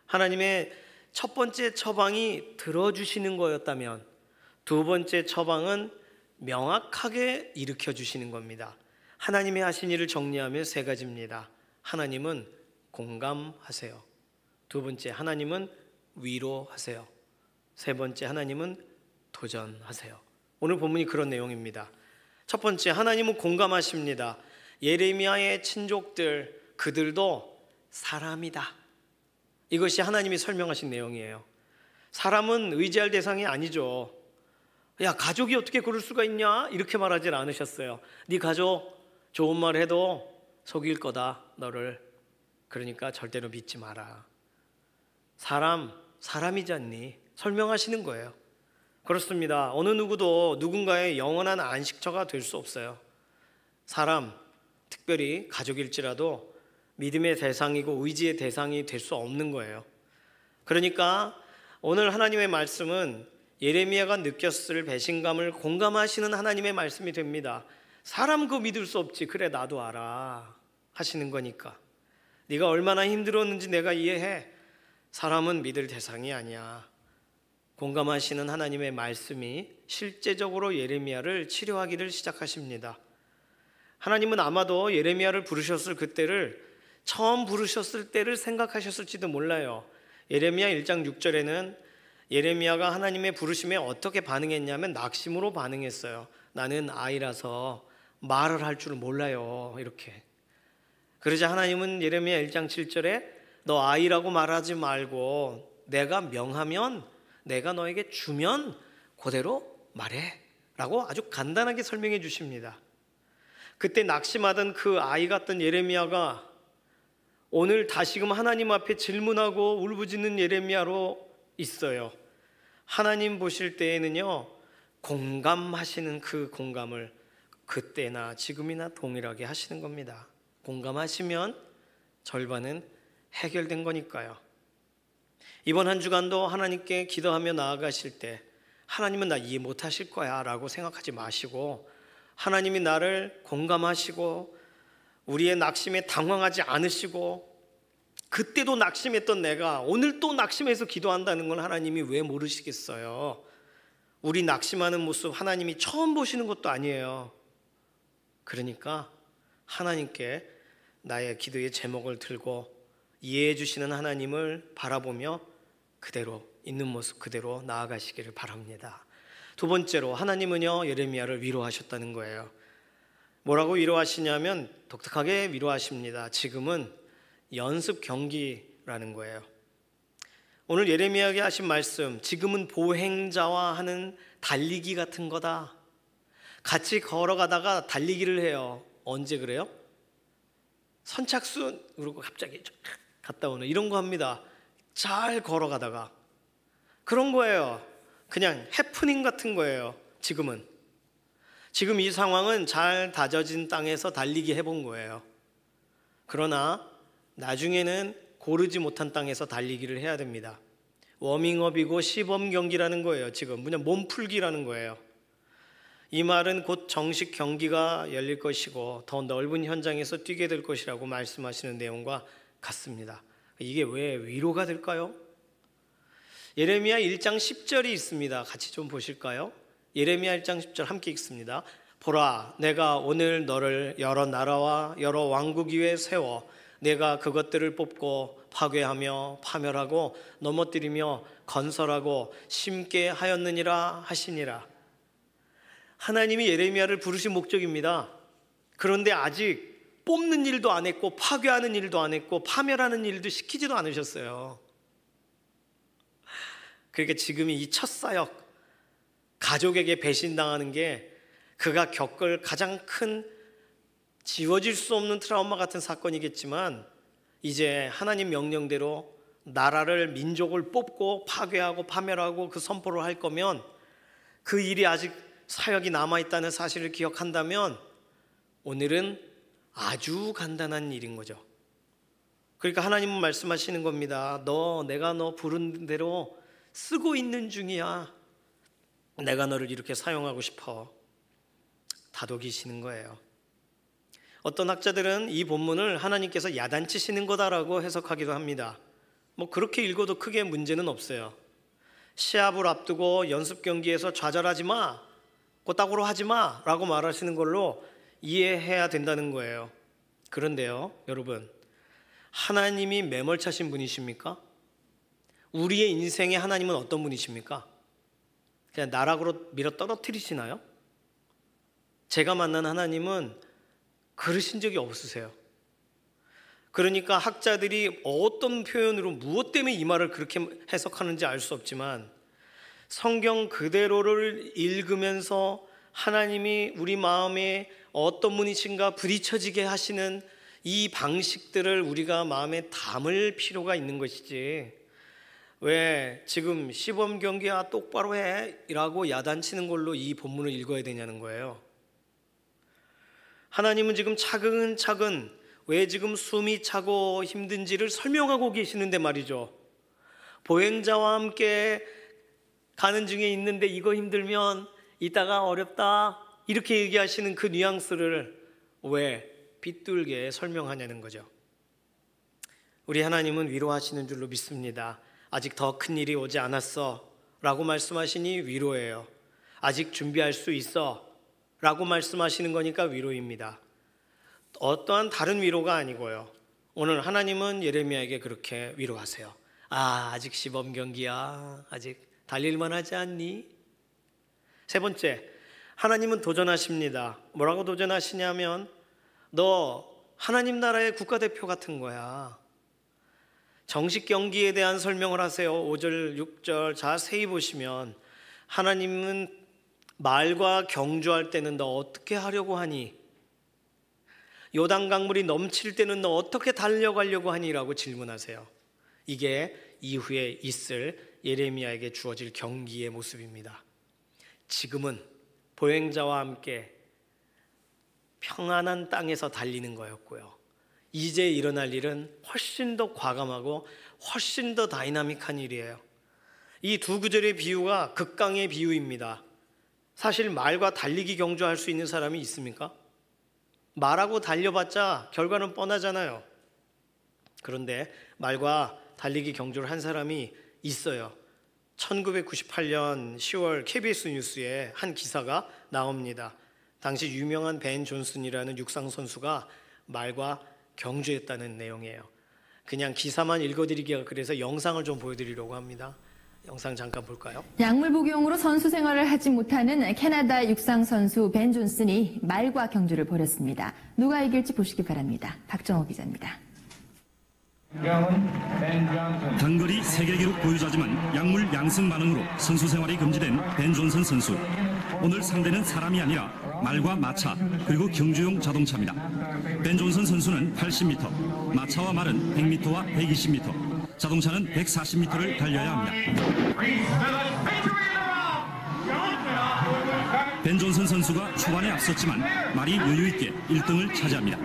하나님의 첫 번째 처방이 들어주시는 거였다면 두 번째 처방은 명확하게 일으켜 주시는 겁니다. 하나님의 하신 일을 정리하면 세 가지입니다. 하나님은 공감하세요. 두 번째, 하나님은 위로하세요. 세 번째, 하나님은 도전하세요. 오늘 본문이 그런 내용입니다. 첫 번째, 하나님은 공감하십니다. 예레미야의 친족들, 그들도 사람이다. 이것이 하나님이 설명하신 내용이에요. 사람은 의지할 대상이 아니죠. 야, 가족이 어떻게 그럴 수가 있냐? 이렇게 말하지 않으셨어요. 네 가족 좋은 말 해도 속일 거다, 너를. 그러니까 절대로 믿지 마라. 사람이지 않니? 설명하시는 거예요. 그렇습니다. 어느 누구도 누군가의 영원한 안식처가 될 수 없어요. 사람, 특별히 가족일지라도 믿음의 대상이고 의지의 대상이 될 수 없는 거예요. 그러니까 오늘 하나님의 말씀은 예레미야가 느꼈을 배신감을 공감하시는 하나님의 말씀이 됩니다. 사람 그거 믿을 수 없지. 그래, 나도 알아 하시는 거니까. 네가 얼마나 힘들었는지 내가 이해해. 사람은 믿을 대상이 아니야. 공감하시는 하나님의 말씀이 실제적으로 예레미야를 치료하기를 시작하십니다. 하나님은 아마도 예레미야를 부르셨을 그때를 처음 부르셨을 때를 생각하셨을지도 몰라요. 예레미야 1장 6절에는 예레미야가 하나님의 부르심에 어떻게 반응했냐면 낙심으로 반응했어요. 나는 아이라서 말을 할 줄 몰라요. 이렇게. 그러자 하나님은 예레미야 1장 7절에 너 아이라고 말하지 말고 내가 명하면 내가 너에게 주면 그대로 말해 라고 아주 간단하게 설명해 주십니다. 그때 낙심하던 그 아이 같던 예레미야가 오늘 다시금 하나님 앞에 질문하고 울부짖는 예레미야로 있어요. 하나님 보실 때에는요, 공감하시는 그 공감을 그때나 지금이나 동일하게 하시는 겁니다. 공감하시면 절반은 해결된 거니까요. 이번 한 주간도 하나님께 기도하며 나아가실 때 하나님은 나 이해 못하실 거야 라고 생각하지 마시고 하나님이 나를 공감하시고 우리의 낙심에 당황하지 않으시고 그때도 낙심했던 내가 오늘 또 낙심해서 기도한다는 건 하나님이 왜 모르시겠어요? 우리 낙심하는 모습 하나님이 처음 보시는 것도 아니에요. 그러니까 하나님께 나의 기도의 제목을 들고 이해해 주시는 하나님을 바라보며 그대로 있는 모습 그대로 나아가시기를 바랍니다. 두 번째로 하나님은요 예레미야를 위로하셨다는 거예요. 뭐라고 위로하시냐면 독특하게 위로하십니다. 지금은 연습 경기라는 거예요. 오늘 예레미야에게 하신 말씀, 지금은 보행자와 하는 달리기 같은 거다. 같이 걸어가다가 달리기를 해요. 언제 그래요? 선착순 그리고 갑자기 갔다 오는 이런 거 합니다. 잘 걸어가다가 그런 거예요. 그냥 해프닝 같은 거예요. 지금은 지금 이 상황은 잘 다져진 땅에서 달리기 해본 거예요. 그러나 나중에는 고르지 못한 땅에서 달리기를 해야 됩니다. 워밍업이고 시범 경기라는 거예요. 지금 그냥 몸풀기라는 거예요. 이 말은 곧 정식 경기가 열릴 것이고 더 넓은 현장에서 뛰게 될 것이라고 말씀하시는 내용과 같습니다. 이게 왜 위로가 될까요? 예레미야 1장 10절이 있습니다. 같이 좀 보실까요? 예레미야 1장 10절 함께 읽습니다. 보라, 내가 오늘 너를 여러 나라와 여러 왕국 위에 세워 내가 그것들을 뽑고 파괴하며 파멸하고 넘어뜨리며 건설하고 심게 하였느니라 하시니라. 하나님이 예레미야를 부르신 목적입니다. 그런데 아직 뽑는 일도 안 했고 파괴하는 일도 안 했고 파멸하는 일도 시키지도 않으셨어요. 그러니까 지금 이 첫 사역, 가족에게 배신당하는 게 그가 겪을 가장 큰 지워질 수 없는 트라우마 같은 사건이겠지만 이제 하나님 명령대로 나라를, 민족을 뽑고 파괴하고 파멸하고 그 선포를 할 거면 그 일이 아직 사역이 남아있다는 사실을 기억한다면 오늘은 아주 간단한 일인 거죠. 그러니까 하나님은 말씀하시는 겁니다. 내가 너 부른 대로 쓰고 있는 중이야. 내가 너를 이렇게 사용하고 싶어. 다독이시는 거예요. 어떤 학자들은 이 본문을 하나님께서 야단치시는 거다라고 해석하기도 합니다. 그렇게 읽어도 크게 문제는 없어요. 시합을 앞두고 연습 경기에서 좌절하지 마, 꼬따구로 하지 마 라고 말하시는 걸로 이해해야 된다는 거예요. 그런데요, 여러분, 하나님이 매몰차신 분이십니까? 우리의 인생에 하나님은 어떤 분이십니까? 그냥 나락으로 밀어 떨어뜨리시나요? 제가 만난 하나님은 그러신 적이 없으세요. 그러니까 학자들이 어떤 표현으로 무엇 때문에 이 말을 그렇게 해석하는지 알 수 없지만 성경 그대로를 읽으면서 하나님이 우리 마음에 어떤 분이신가 부딪혀지게 하시는 이 방식들을 우리가 마음에 담을 필요가 있는 것이지, 왜 지금 시범 경기야 똑바로 해 라고 야단치는 걸로 이 본문을 읽어야 되냐는 거예요. 하나님은 지금 차근차근 왜 지금 숨이 차고 힘든지를 설명하고 계시는데 말이죠. 보행자와 함께 가는 중에 있는데 이거 힘들면 이따가 어렵다 이렇게 얘기하시는 그 뉘앙스를 왜 빗둘게 설명하냐는 거죠. 우리 하나님은 위로하시는 줄로 믿습니다. 아직 더 큰 일이 오지 않았어 라고 말씀하시니 위로예요. 아직 준비할 수 있어 라고 말씀하시는 거니까 위로입니다. 어떠한 다른 위로가 아니고요. 오늘 하나님은 예레미야에게 그렇게 위로하세요. 아직 시범 경기야. 아직 달릴만 하지 않니? 세 번째, 하나님은 도전하십니다. 뭐라고 도전하시냐면 너 하나님 나라의 국가대표 같은 거야. 정식 경기에 대한 설명을 하세요. 5절, 6절 자세히 보시면 하나님은 말과 경주할 때는 너 어떻게 하려고 하니? 요단 강물이 넘칠 때는 너 어떻게 달려가려고 하니? 라고 질문하세요. 이게 이후에 있을 예레미야에게 주어질 경기의 모습입니다. 지금은 보행자와 함께 평안한 땅에서 달리는 거였고요. 이제 일어날 일은 훨씬 더 과감하고 훨씬 더 다이나믹한 일이에요. 이 두 구절의 비유가 극강의 비유입니다. 사실 말과 달리기 경주할 수 있는 사람이 있습니까? 말하고 달려봤자 결과는 뻔하잖아요. 그런데 말과 달리기 경주를 한 사람이 있어요. 1998년 10월 KBS 뉴스에 한 기사가 나옵니다. 당시 유명한 벤 존슨이라는 육상 선수가 말과 경주했다는 내용이에요. 그냥 기사만 읽어드리기가 그래서 영상을 좀 보여드리려고 합니다. 영상 잠깐 볼까요? 약물 복용으로 선수 생활을 하지 못하는 캐나다 육상 선수 벤 존슨이 말과 경주를 벌였습니다. 누가 이길지 보시기 바랍니다. 박정호 기자입니다. 단거리 세계 기록 보유자지만 약물 양성 반응으로 선수 생활이 금지된 벤 존슨 선수. 오늘 상대는 사람이 아니라 말과 마차 그리고 경주용 자동차입니다. 벤 존슨 선수는 80m, 마차와 말은 100m와 120m, 자동차는 140m를 달려야 합니다. 벤 존슨 선수가 초반에 앞섰지만 말이 여유있게 1등을 차지합니다.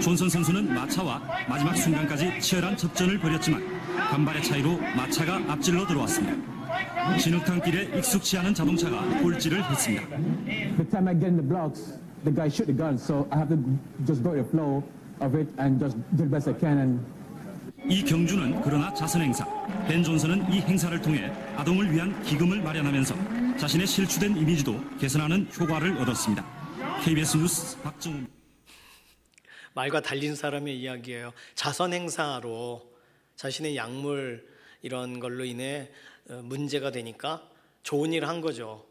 존슨 선수는 마차와 마지막 순간까지 치열한 접전을 벌였지만 간발의 차이로 마차가 앞질러 들어왔습니다. 진흙탕길에 익숙치 않은 자동차가 꼴찌를 했습니다. The time I get in the blocks, the guy shoot the gun, so I have to just go with the flow of it and just do the best I can. And 이 경주는 그러나 자선 행사. 벤 존슨은 이 행사를 통해 아동을 위한 기금을 마련하면서 자신의 실추된 이미지도 개선하는 효과를 얻었습니다. KBS 뉴스 박정우. 말과 달린 사람의 이야기예요. 자선 행사로 자신의 약물 이런 걸로 인해 문제가 되니까 좋은 일을 한 거죠.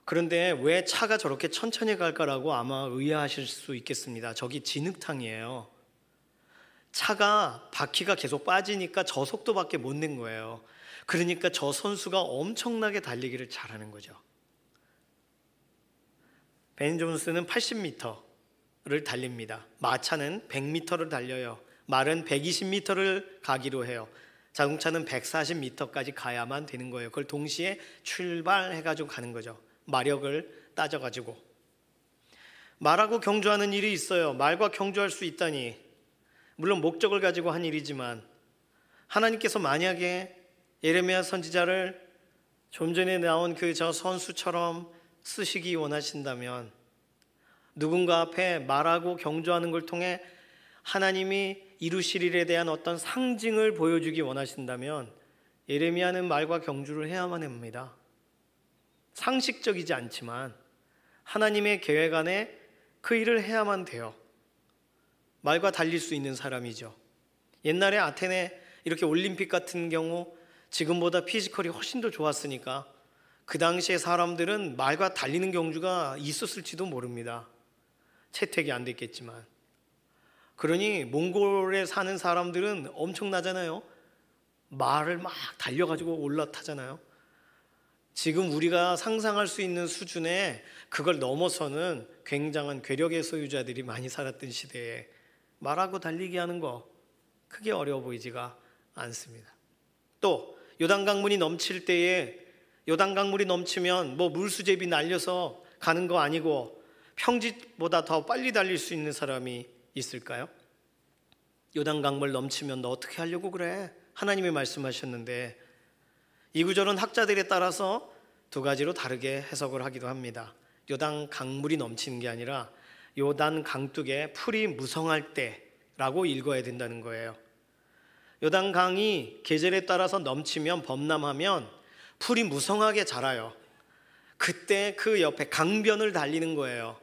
그런데 왜 차가 저렇게 천천히 갈까라고 아마 의아하실 수 있겠습니다. 저기 진흙탕이에요. 차가 바퀴가 계속 빠지니까 저 속도밖에 못 낸 거예요. 그러니까 저 선수가 엄청나게 달리기를 잘하는 거죠. 벤 존슨은 80m를 달립니다. 마차는 100m를 달려요. 말은 120m를 가기로 해요. 자동차는 140m까지 가야만 되는 거예요. 그걸 동시에 출발해가지고 가는 거죠. 마력을 따져가지고. 말하고 경주하는 일이 있어요. 말과 경주할 수 있다니. 물론 목적을 가지고 한 일이지만 하나님께서 만약에 예레미야 선지자를 좀 전에 나온 그 저 선수처럼 쓰시기 원하신다면, 누군가 앞에 말하고 경주하는 걸 통해 하나님이 이루실 일에 대한 어떤 상징을 보여주기 원하신다면 예레미야는 말과 경주를 해야만 합니다. 상식적이지 않지만 하나님의 계획 안에 그 일을 해야만 돼요. 말과 달릴 수 있는 사람이죠. 옛날에 아테네 이렇게 올림픽 같은 경우 지금보다 피지컬이 훨씬 더 좋았으니까 그 당시에 사람들은 말과 달리는 경주가 있었을지도 모릅니다. 채택이 안 됐겠지만. 그러니 몽골에 사는 사람들은 엄청나잖아요. 말을 막 달려가지고 올라타잖아요. 지금 우리가 상상할 수 있는 수준의 그걸 넘어서는 굉장한 괴력의 소유자들이 많이 살았던 시대에 말하고 달리기 하는 거 크게 어려워 보이지가 않습니다. 또 요단강물이 넘칠 때에, 요단강물이 넘치면 뭐 물수제비 날려서 가는 거 아니고 평지보다 더 빨리 달릴 수 있는 사람이 있을까요? 요단강물 넘치면 너 어떻게 하려고 그래? 하나님이 말씀하셨는데, 이 구절은 학자들에 따라서 두 가지로 다르게 해석을 하기도 합니다. 요단 강물이 넘치는 게 아니라 요단 강둑에 풀이 무성할 때라고 읽어야 된다는 거예요. 요단 강이 계절에 따라서 넘치면, 범람하면 풀이 무성하게 자라요. 그때 그 옆에 강변을 달리는 거예요.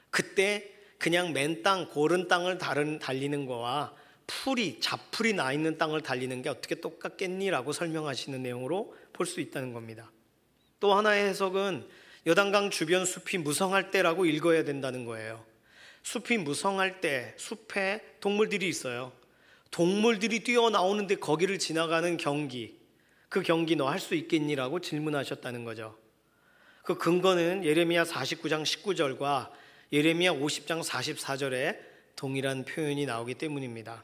그때 그냥 맨 땅, 고른 땅을 달리는 거와 풀이, 잡풀이 나 있는 땅을 달리는 게 어떻게 똑같겠니라고 설명하시는 내용으로 볼 수 있다는 겁니다. 또 하나의 해석은 요단강 주변 숲이 무성할 때라고 읽어야 된다는 거예요. 숲이 무성할 때 숲에 동물들이 있어요. 동물들이 뛰어나오는데 거기를 지나가는 경기, 그 경기 너 할 수 있겠니라고 질문하셨다는 거죠. 그 근거는 예레미야 49장 19절과 예레미야 50장 44절에 동일한 표현이 나오기 때문입니다.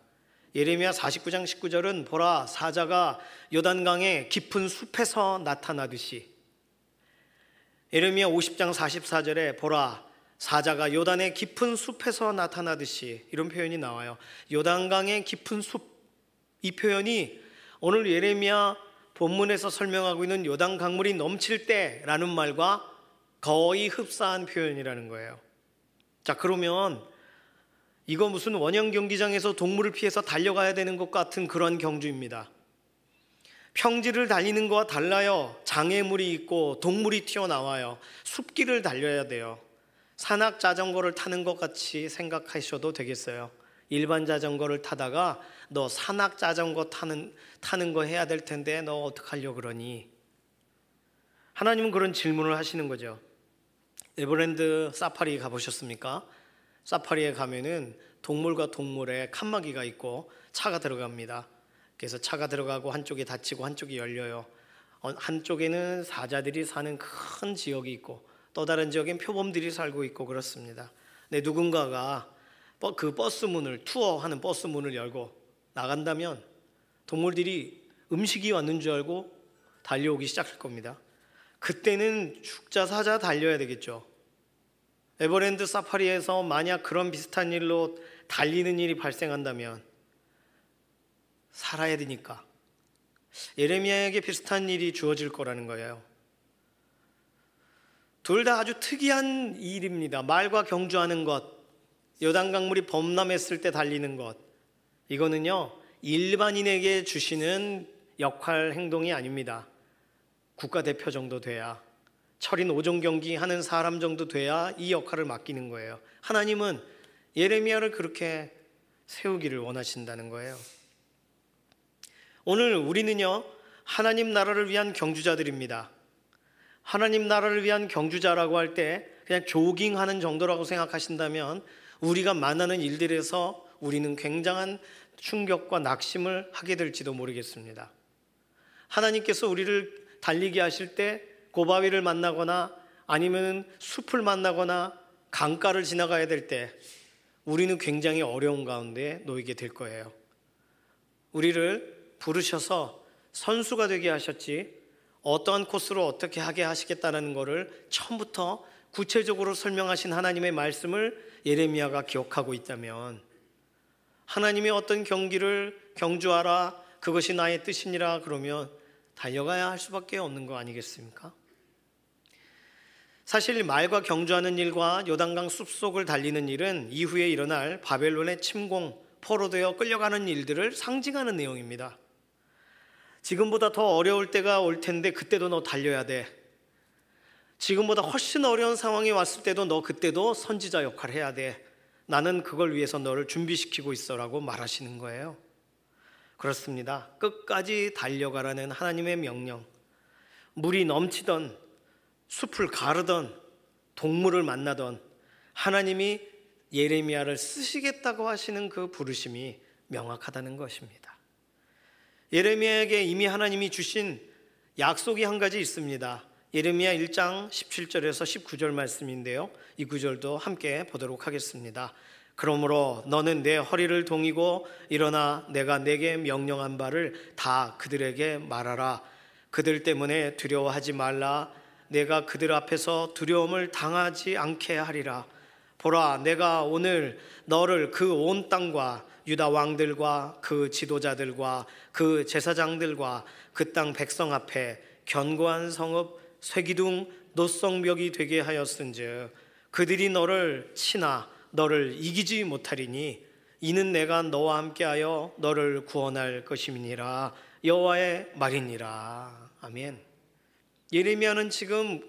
예레미야 49장 19절은 보라, 사자가 요단강의 깊은 숲에서 나타나듯이, 예레미야 50장 44절에 보라, 사자가 요단의 깊은 숲에서 나타나듯이, 이런 표현이 나와요. 요단강의 깊은 숲, 이 표현이 오늘 예레미야 본문에서 설명하고 있는 요단 강물이 넘칠 때라는 말과 거의 흡사한 표현이라는 거예요. 자, 그러면 이거 무슨 원형 경기장에서 동물을 피해서 달려가야 되는 것 같은 그런 경주입니다. 평지를 달리는 거와 달라요. 장애물이 있고 동물이 튀어나와요. 숲길을 달려야 돼요. 산악 자전거를 타는 것 같이 생각하셔도 되겠어요. 일반 자전거를 타다가 너 산악 자전거 타는 거 해야 될 텐데 너 어떡하려고 그러니? 하나님은 그런 질문을 하시는 거죠. 에버랜드 사파리 가보셨습니까? 사파리에 가면은 동물과 동물의 칸막이가 있고 차가 들어갑니다. 그래서 차가 들어가고 한쪽이 닫히고 한쪽이 열려요. 한쪽에는 사자들이 사는 큰 지역이 있고 또 다른 지역엔 표범들이 살고 있고 그렇습니다. 근데 누군가가 그 버스 문을, 투어하는 버스 문을 열고 나간다면 동물들이 음식이 왔는 줄 알고 달려오기 시작할 겁니다. 그때는 죽자 사자 달려야 되겠죠. 에버랜드 사파리에서 만약 그런 비슷한 일로 달리는 일이 발생한다면 살아야 되니까 예레미야에게 비슷한 일이 주어질 거라는 거예요. 둘 다 아주 특이한 일입니다. 말과 경주하는 것, 요단강물이 범람했을 때 달리는 것, 이거는요 일반인에게 주시는 역할 행동이 아닙니다. 국가대표 정도 돼야, 철인 5종 경기 하는 사람 정도 돼야 이 역할을 맡기는 거예요. 하나님은 예레미야를 그렇게 세우기를 원하신다는 거예요. 오늘 우리는요 하나님 나라를 위한 경주자들입니다. 하나님 나라를 위한 경주자라고 할 때 그냥 조깅하는 정도라고 생각하신다면 우리가 만나는 일들에서 우리는 굉장한 충격과 낙심을 하게 될지도 모르겠습니다. 하나님께서 우리를 달리게 하실 때 고바위를 만나거나 아니면 숲을 만나거나 강가를 지나가야 될 때 우리는 굉장히 어려운 가운데 놓이게 될 거예요. 우리를 부르셔서 선수가 되게 하셨지 어떠한 코스로 어떻게 하게 하시겠다는 것을 처음부터 구체적으로 설명하신 하나님의 말씀을 예레미야가 기억하고 있다면 하나님의 어떤 경기를 경주하라 그것이 나의 뜻이니라 그러면 달려가야 할 수밖에 없는 거 아니겠습니까? 사실 말과 경주하는 일과 요단강 숲속을 달리는 일은 이후에 일어날 바벨론의 침공, 포로되어 끌려가는 일들을 상징하는 내용입니다. 지금보다 더 어려울 때가 올 텐데 그때도 너 달려야 돼. 지금보다 훨씬 어려운 상황이 왔을 때도 너 그때도 선지자 역할을 해야 돼. 나는 그걸 위해서 너를 준비시키고 있어라고 말하시는 거예요. 그렇습니다. 끝까지 달려가라는 하나님의 명령. 물이 넘치던 숲을 가르던 동물을 만나던 하나님이 예레미야를 쓰시겠다고 하시는 그 부르심이 명확하다는 것입니다. 예레미야에게 이미 하나님이 주신 약속이 한 가지 있습니다. 예레미야 1장 17절에서 19절 말씀인데요, 이 구절도 함께 보도록 하겠습니다. 그러므로 너는 내 허리를 동이고 일어나 내가 내게 명령한 바를 다 그들에게 말하라. 그들 때문에 두려워하지 말라. 내가 그들 앞에서 두려움을 당하지 않게 하리라. 보라, 내가 오늘 너를 그 온 땅과 유다 왕들과 그 지도자들과 그 제사장들과 그 땅 백성 앞에 견고한 성읍 쇠기둥 노성벽이 되게 하였은즉 그들이 너를 치나 너를 이기지 못하리니 이는 내가 너와 함께하여 너를 구원할 것임이니라. 여호와의 말이니라. 아멘. 예레미야는 지금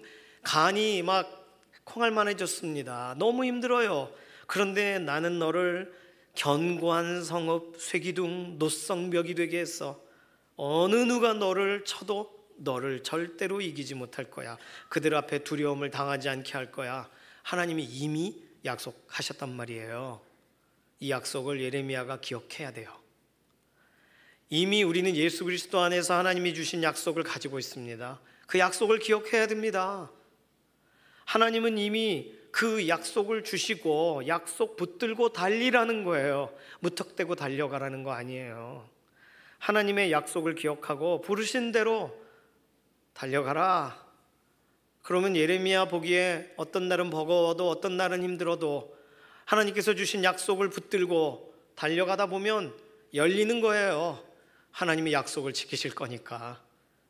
간이 막 콩알만해졌습니다. 너무 힘들어요. 그런데 나는 너를 견고한 성읍 쇠기둥 노성벽이 되게 했어. 어느 누가 너를 쳐도 너를 절대로 이기지 못할 거야. 그들 앞에 두려움을 당하지 않게 할 거야. 하나님이 이미 약속하셨단 말이에요. 이 약속을 예레미야가 기억해야 돼요. 이미 우리는 예수 그리스도 안에서 하나님이 주신 약속을 가지고 있습니다. 그 약속을 기억해야 됩니다. 하나님은 이미 그 약속을 주시고 약속 붙들고 달리라는 거예요. 무턱대고 달려가라는 거 아니에요. 하나님의 약속을 기억하고 부르신 대로 달려가라. 그러면 예레미야 보기에 어떤 날은 버거워도 어떤 날은 힘들어도 하나님께서 주신 약속을 붙들고 달려가다 보면 열리는 거예요. 하나님이 약속을 지키실 거니까.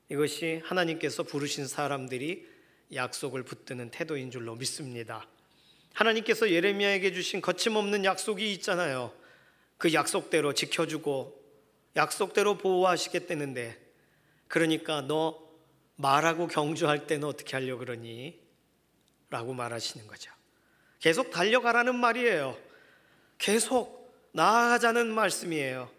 이것이 하나님께서 부르신 사람들이 약속을 붙드는 태도인 줄로 믿습니다. 하나님께서 예레미야에게 주신 거침없는 약속이 있잖아요. 그 약속대로 지켜주고 약속대로 보호하시겠다는데, 그러니까 너 말하고 경주할 때는 어떻게 하려고 그러니? 라고 말하시는 거죠. 계속 달려가라는 말이에요. 계속 나아가자는 말씀이에요.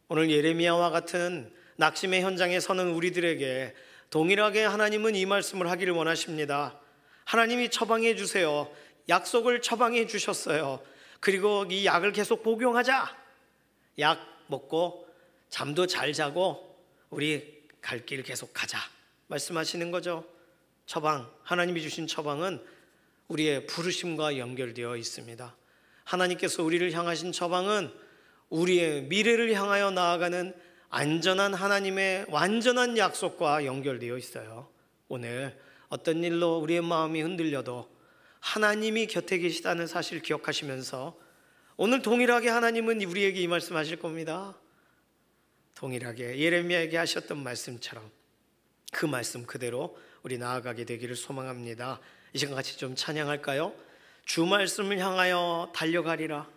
오늘 예레미야와 같은 낙심의 현장에 서는 우리들에게 동일하게 하나님은 이 말씀을 하기를 원하십니다. 하나님이 처방해 주세요. 약속을 처방해 주셨어요. 그리고 이 약을 계속 복용하자. 약 먹고 잠도 잘 자고 우리 갈 길 계속 가자 말씀하시는 거죠. 처방, 하나님이 주신 처방은 우리의 부르심과 연결되어 있습니다. 하나님께서 우리를 향하신 처방은 우리의 미래를 향하여 나아가는 안전한 하나님의 완전한 약속과 연결되어 있어요. 오늘 어떤 일로 우리의 마음이 흔들려도 하나님이 곁에 계시다는 사실을 기억하시면서 오늘 동일하게 하나님은 우리에게 이 말씀하실 겁니다. 동일하게 예레미야에게 하셨던 말씀처럼 그 말씀 그대로 우리 나아가게 되기를 소망합니다. 이 시간 같이 좀 찬양할까요? 주 말씀을 향하여 달려가리라.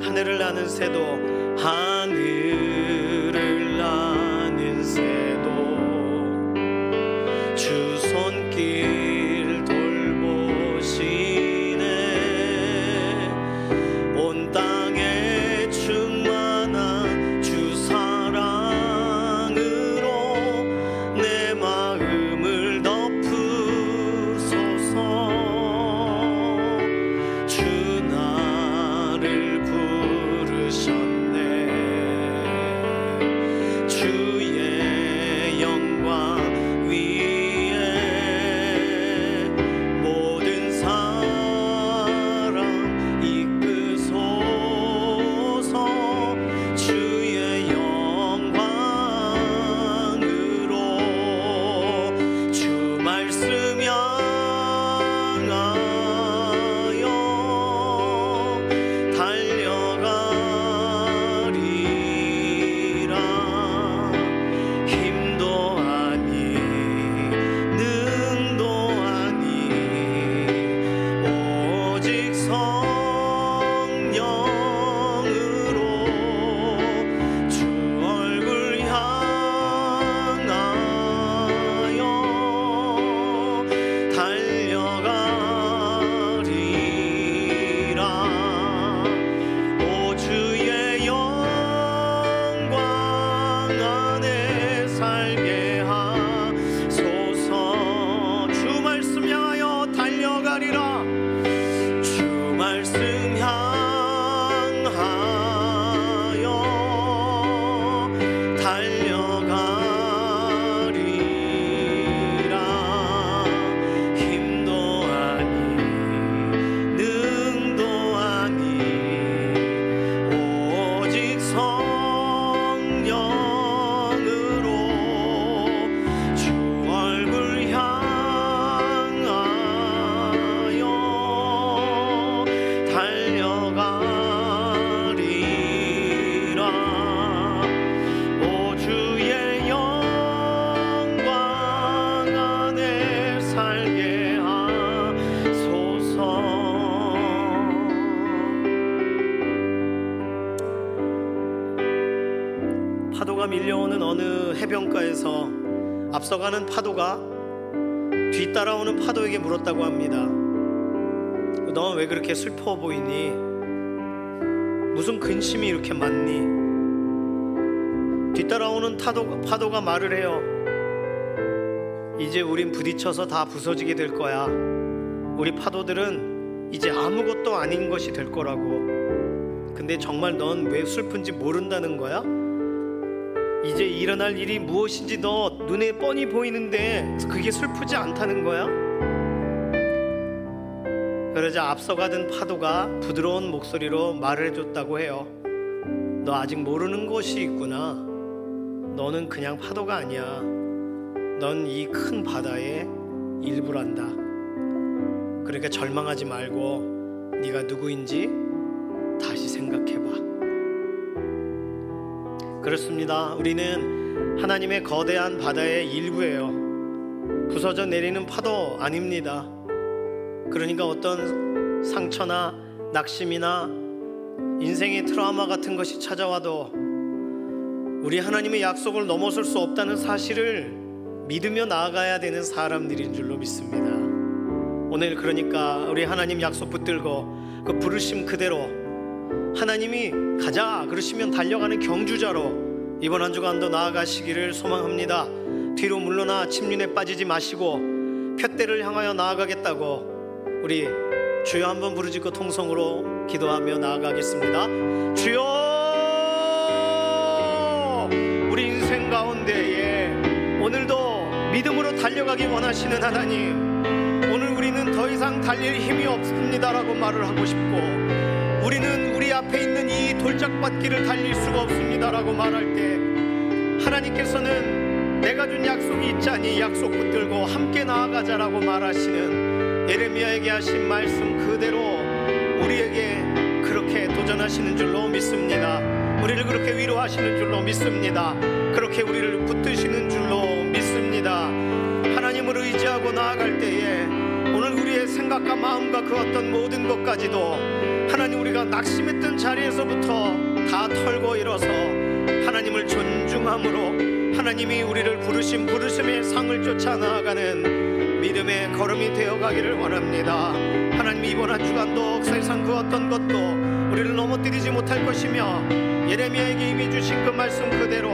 하늘을 나는 새도 하늘을 나는 새도 주 손길 돌보시네. 온 땅에 충만한 주 사랑으로 내 마음을 덮으소서. 주 나를 부르셨네. 주의 영광 위에 모든 사랑 이끄소서. 주의 영광으로 주 말씀 향하여 달려가리라. 힘도 아니 능도 아니 오직 성령으로 주 얼굴 향하여 달려가리라. 오 주의 영광 안에 살게 하소서. 주 말씀 향하여 달려가리라. 주 말씀 향하여 달려가리라. 힘도 아니 능도 아니 오직 성령으로 주 얼굴 향하여 달려가리라. 오 주의 영광 안에 살게 하소서. 파도가 밀려오는 어느 해변가에서 앞서가는 파도가 뒤따라오는 파도에게 물었다고 합니다. 너 왜 그렇게 슬퍼 보이니? 무슨 근심이 이렇게 많니? 뒤따라오는 파도가 말을 해요. 이제 우린 부딪혀서 다 부서지게 될 거야. 우리 파도들은 이제 아무것도 아닌 것이 될 거라고. 근데 정말 넌 왜 슬픈지 모른다는 거야? 이제 일어날 일이 무엇인지 너 눈에 뻔히 보이는데 그게 슬프지 않다는 거야? 그러자 앞서가던 파도가 부드러운 목소리로 말을 해줬다고 해요. 너 아직 모르는 것이 있구나. 너는 그냥 파도가 아니야. 넌 이 큰 바다의 일부란다. 그러니까 절망하지 말고 네가 누구인지 다시 생각해봐. 그렇습니다. 우리는 하나님의 거대한 바다의 일부예요. 부서져 내리는 파도 아닙니다. 그러니까 어떤 상처나 낙심이나 인생의 트라우마 같은 것이 찾아와도 우리 하나님의 약속을 넘어설 수 없다는 사실을 믿으며 나아가야 되는 사람들인 줄로 믿습니다. 오늘 그러니까 우리 하나님 약속 붙들고 그 부르심 그대로 하나님이 가자 그러시면 달려가는 경주자로 이번 한 주간도 나아가시기를 소망합니다. 뒤로 물러나 침륜에 빠지지 마시고 푯대를 향하여 나아가겠다고 우리 주여 한번 부르짖고 통성으로 기도하며 나아가겠습니다. 주여, 우리 인생 가운데에 오늘도 믿음으로 달려가기 원하시는 하나님, 오늘 우리는 더 이상 달릴 힘이 없습니다라고 말을 하고 싶고, 우리는 우리 앞에 있는 돌짝밭길을 달릴 수가 없습니다라고 말할 때 하나님께서는 내가 준 약속이 있자니 약속 붙들고 함께 나아가자라고 말하시는 예레미야에게 하신 말씀 그대로 우리에게 그렇게 도전하시는 줄로 믿습니다. 우리를 그렇게 위로하시는 줄로 믿습니다. 그렇게 우리를 붙드시는 줄로 믿습니다. 하나님을 의지하고 나아갈 때에 오늘 우리의 생각과 마음과 그 어떤 모든 것까지도 하나님 우리가 낙심했던 자리에서부터 다 털고 일어서 하나님을 존중함으로 하나님이 우리를 부르신 부르심의 상을 쫓아 나아가는 믿음의 걸음이 되어가기를 원합니다. 하나님 이번 한 주간도 세상 그 어떤 것도 우리를 넘어뜨리지 못할 것이며 예레미야에게 이미 주신 그 말씀 그대로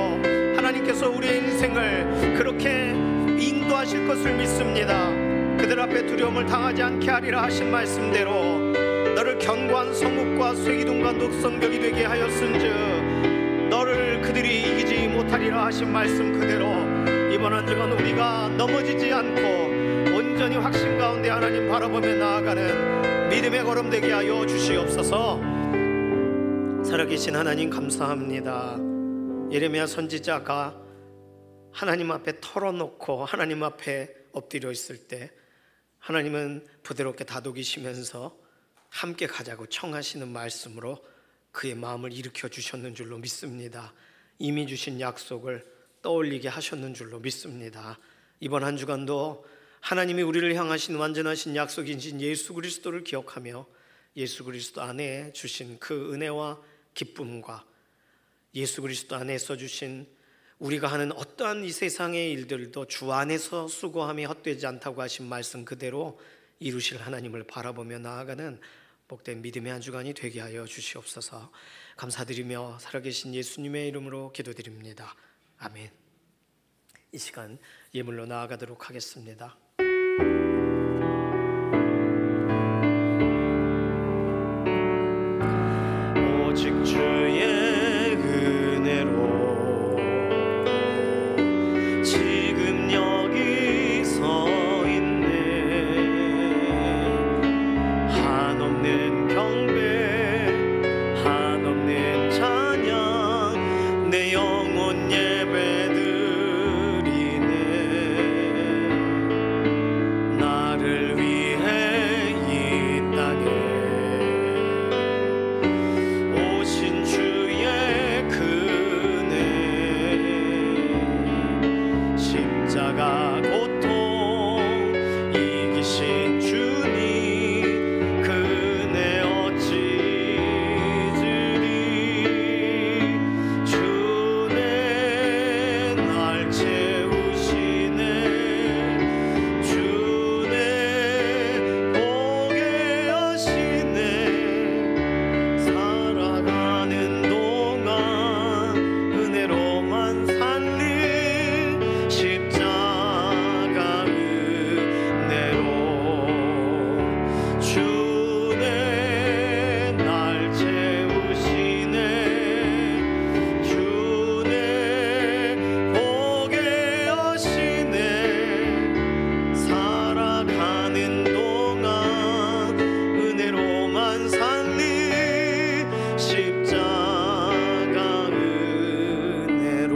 하나님께서 우리의 인생을 그렇게 인도하실 것을 믿습니다. 그들 앞에 두려움을 당하지 않게 하리라 하신 말씀대로 너를 견고한 성읍과 쇠기둥과 녹성벽이 되게 하였은즉 너를 그들이 이기지 못하리라 하신 말씀 그대로 이번 한 주간 우리가 넘어지지 않고 온전히 확신 가운데 하나님 바라보며 나아가는 믿음의 걸음 되게 하여 주시옵소서. 살아계신 하나님 감사합니다. 예레미야 선지자가 하나님 앞에 털어놓고 하나님 앞에 엎드려 있을 때 하나님은 부드럽게 다독이시면서 함께 가자고 청하시는 말씀으로 그의 마음을 일으켜 주셨는 줄로 믿습니다. 이미 주신 약속을 떠올리게 하셨는 줄로 믿습니다. 이번 한 주간도 하나님이 우리를 향하신 완전하신 약속이신 예수 그리스도를 기억하며 예수 그리스도 안에 주신 그 은혜와 기쁨과 예수 그리스도 안에 써주신 우리가 하는 어떠한 이 세상의 일들도 주 안에서 수고함이 헛되지 않다고 하신 말씀 그대로 이루실 하나님을 바라보며 나아가는 복된 믿음의 한 주간이 되게 하여 주시옵소서. 감사드리며 살아계신 예수님의 이름으로 기도드립니다. 아멘. 이 시간 예물로 나아가도록 하겠습니다. 오직 주의 은혜로 지금 여기 서 있네. 한없는 경배 한없는 찬양 내 영혼 예배드리네. 나를 위해 이 땅에 오신 주의 그네 십자가 고통 이기신 주님 그네 어찌 잊으리. 주네 날 채우시네. 주네 보게 하시네. 살아가는 동안 은혜로만 살릴 십자가 은혜로. 주네 날 채우시네. 주네 보게 하시네. 살아가는 동안 은혜로만 살릴 십자가 은혜로.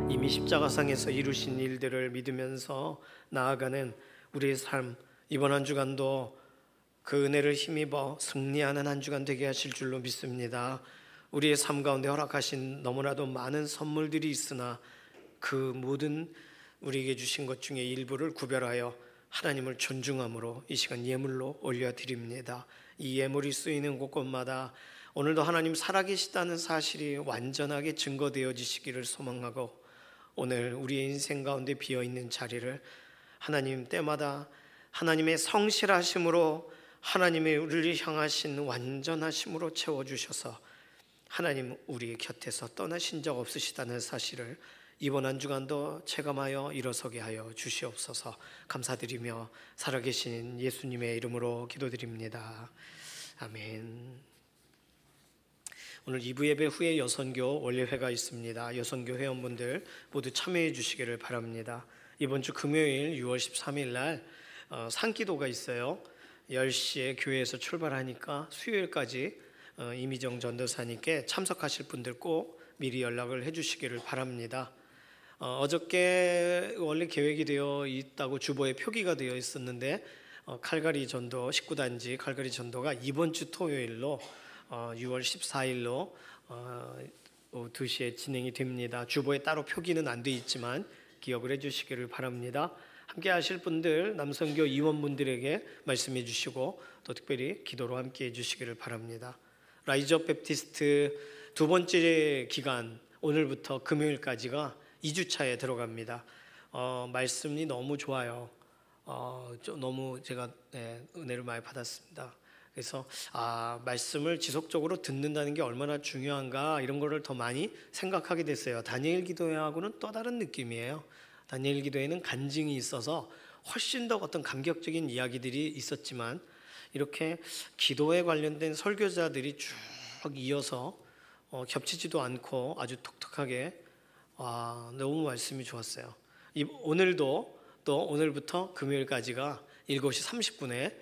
이미 십자가상에서 이루신 일들을 믿으면서 나아가는 우리의 삶, 이번 한 주간도 그 은혜를 힘입어 승리하는 한 주간 되게 하실 줄로 믿습니다. 우리의 삶 가운데 허락하신 너무나도 많은 선물들이 있으나 그 모든 우리에게 주신 것 중에 일부를 구별하여 하나님을 존중함으로 이 시간 예물로 올려드립니다. 이 예물이 쓰이는 곳곳마다 오늘도 하나님 살아계시다는 사실이 완전하게 증거되어지시기를 소망하고 오늘 우리의 인생 가운데 비어있는 자리를 하나님 때마다 하나님의 성실하심으로 하나님의 우리를 향하신 완전하심으로 채워주셔서 하나님 우리 곁에서 떠나신 적 없으시다는 사실을 이번 한 주간도 체감하여 일어서게 하여 주시옵소서. 감사드리며 살아계신 예수님의 이름으로 기도드립니다. 아멘. 오늘 2부 예배 후에 여선교 원례회가 있습니다. 여선교 회원분들 모두 참여해 주시기를 바랍니다. 이번 주 금요일 6월 13일 날 산기도가 있어요. 10시에 교회에서 출발하니까 수요일까지 이미정 전도사님께 참석하실 분들 꼭 미리 연락을 해주시기를 바랍니다. 어저께 원래 계획이 되어 있다고 주보에 표기가 되어 있었는데 칼가리 전도 19단지 칼가리 전도가 이번 주 토요일로 6월 14일로 오후 2시에 진행이 됩니다. 주보에 따로 표기는 안 돼 있지만 기억을 해주시기를 바랍니다. 함께 하실 분들 남선교 임원분들에게 말씀해 주시고 또 특별히 기도로 함께 해주시기를 바랍니다. 라이즈업 베프티스트 두 번째 기간 오늘부터 금요일까지가 2주차에 들어갑니다. 말씀이 너무 좋아요. 너무 제가 은혜를 많이 받았습니다. 그래서 말씀을 지속적으로 듣는다는 게 얼마나 중요한가 이런 거를 더 많이 생각하게 됐어요. 다니엘 기도회하고는 또 다른 느낌이에요. 다니엘 기도회는 간증이 있어서 훨씬 더 어떤 감격적인 이야기들이 있었지만 이렇게 기도에 관련된 설교자들이 쭉 이어서 겹치지도 않고 아주 독특하게 너무 말씀이 좋았어요. 오늘부터 금요일까지가 7시 30분에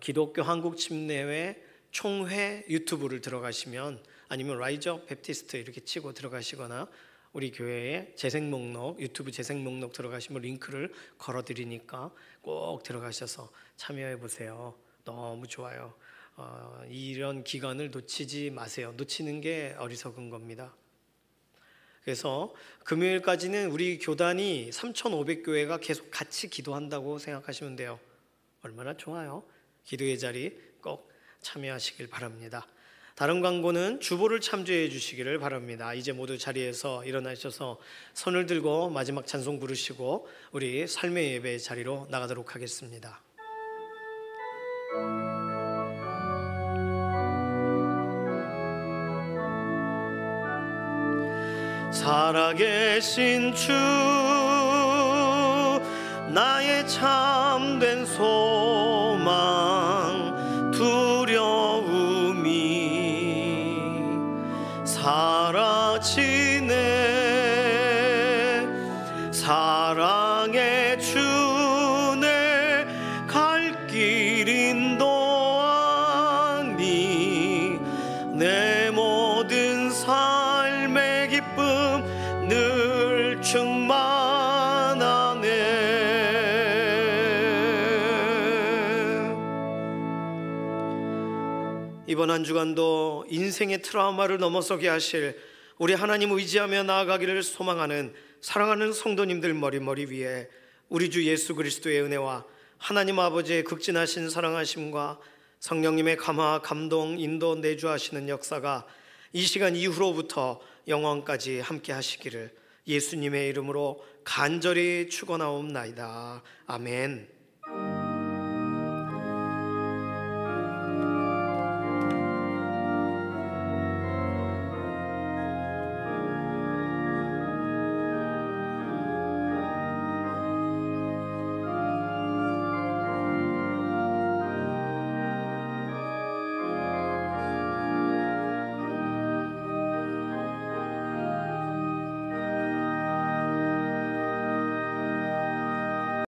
기독교 한국 침례회 총회 유튜브를 들어가시면 아니면 라이즈업 베프티스트 이렇게 치고 들어가시거나 우리 교회의 재생 목록 유튜브 재생 목록 들어가시면 링크를 걸어드리니까 꼭 들어가셔서 참여해 보세요. 너무 좋아요. 이런 기간을 놓치지 마세요. 놓치는 게 어리석은 겁니다. 그래서 금요일까지는 우리 교단이 3,500교회가 계속 같이 기도한다고 생각하시면 돼요. 얼마나 좋아요. 기도의 자리 꼭 참여하시길 바랍니다. 다른 광고는 주보를 참조해 주시기를 바랍니다. 이제 모두 자리에서 일어나셔서 손을 들고 마지막 찬송 부르시고 우리 삶의 예배 자리로 나가도록 하겠습니다. 살아계신 주 나의 참된 소망 두려움이 사라지네 사랑의 주 내 갈 길 인도하니 내 모든 삶의 기쁨 늘 충만하네. 이번 한 주간도 인생의 트라우마를 넘어서게 하실 우리 하나님 의지하며 나아가기를 소망하는 사랑하는 성도님들 머리 위에 우리 주 예수 그리스도의 은혜와 하나님 아버지의 극진하신 사랑하심과 성령님의 감화, 감동, 인도, 내주하시는 역사가 이 시간 이후로부터 영원까지 함께 하시기를 예수님의 이름으로 간절히 축원하옵나이다. 아멘.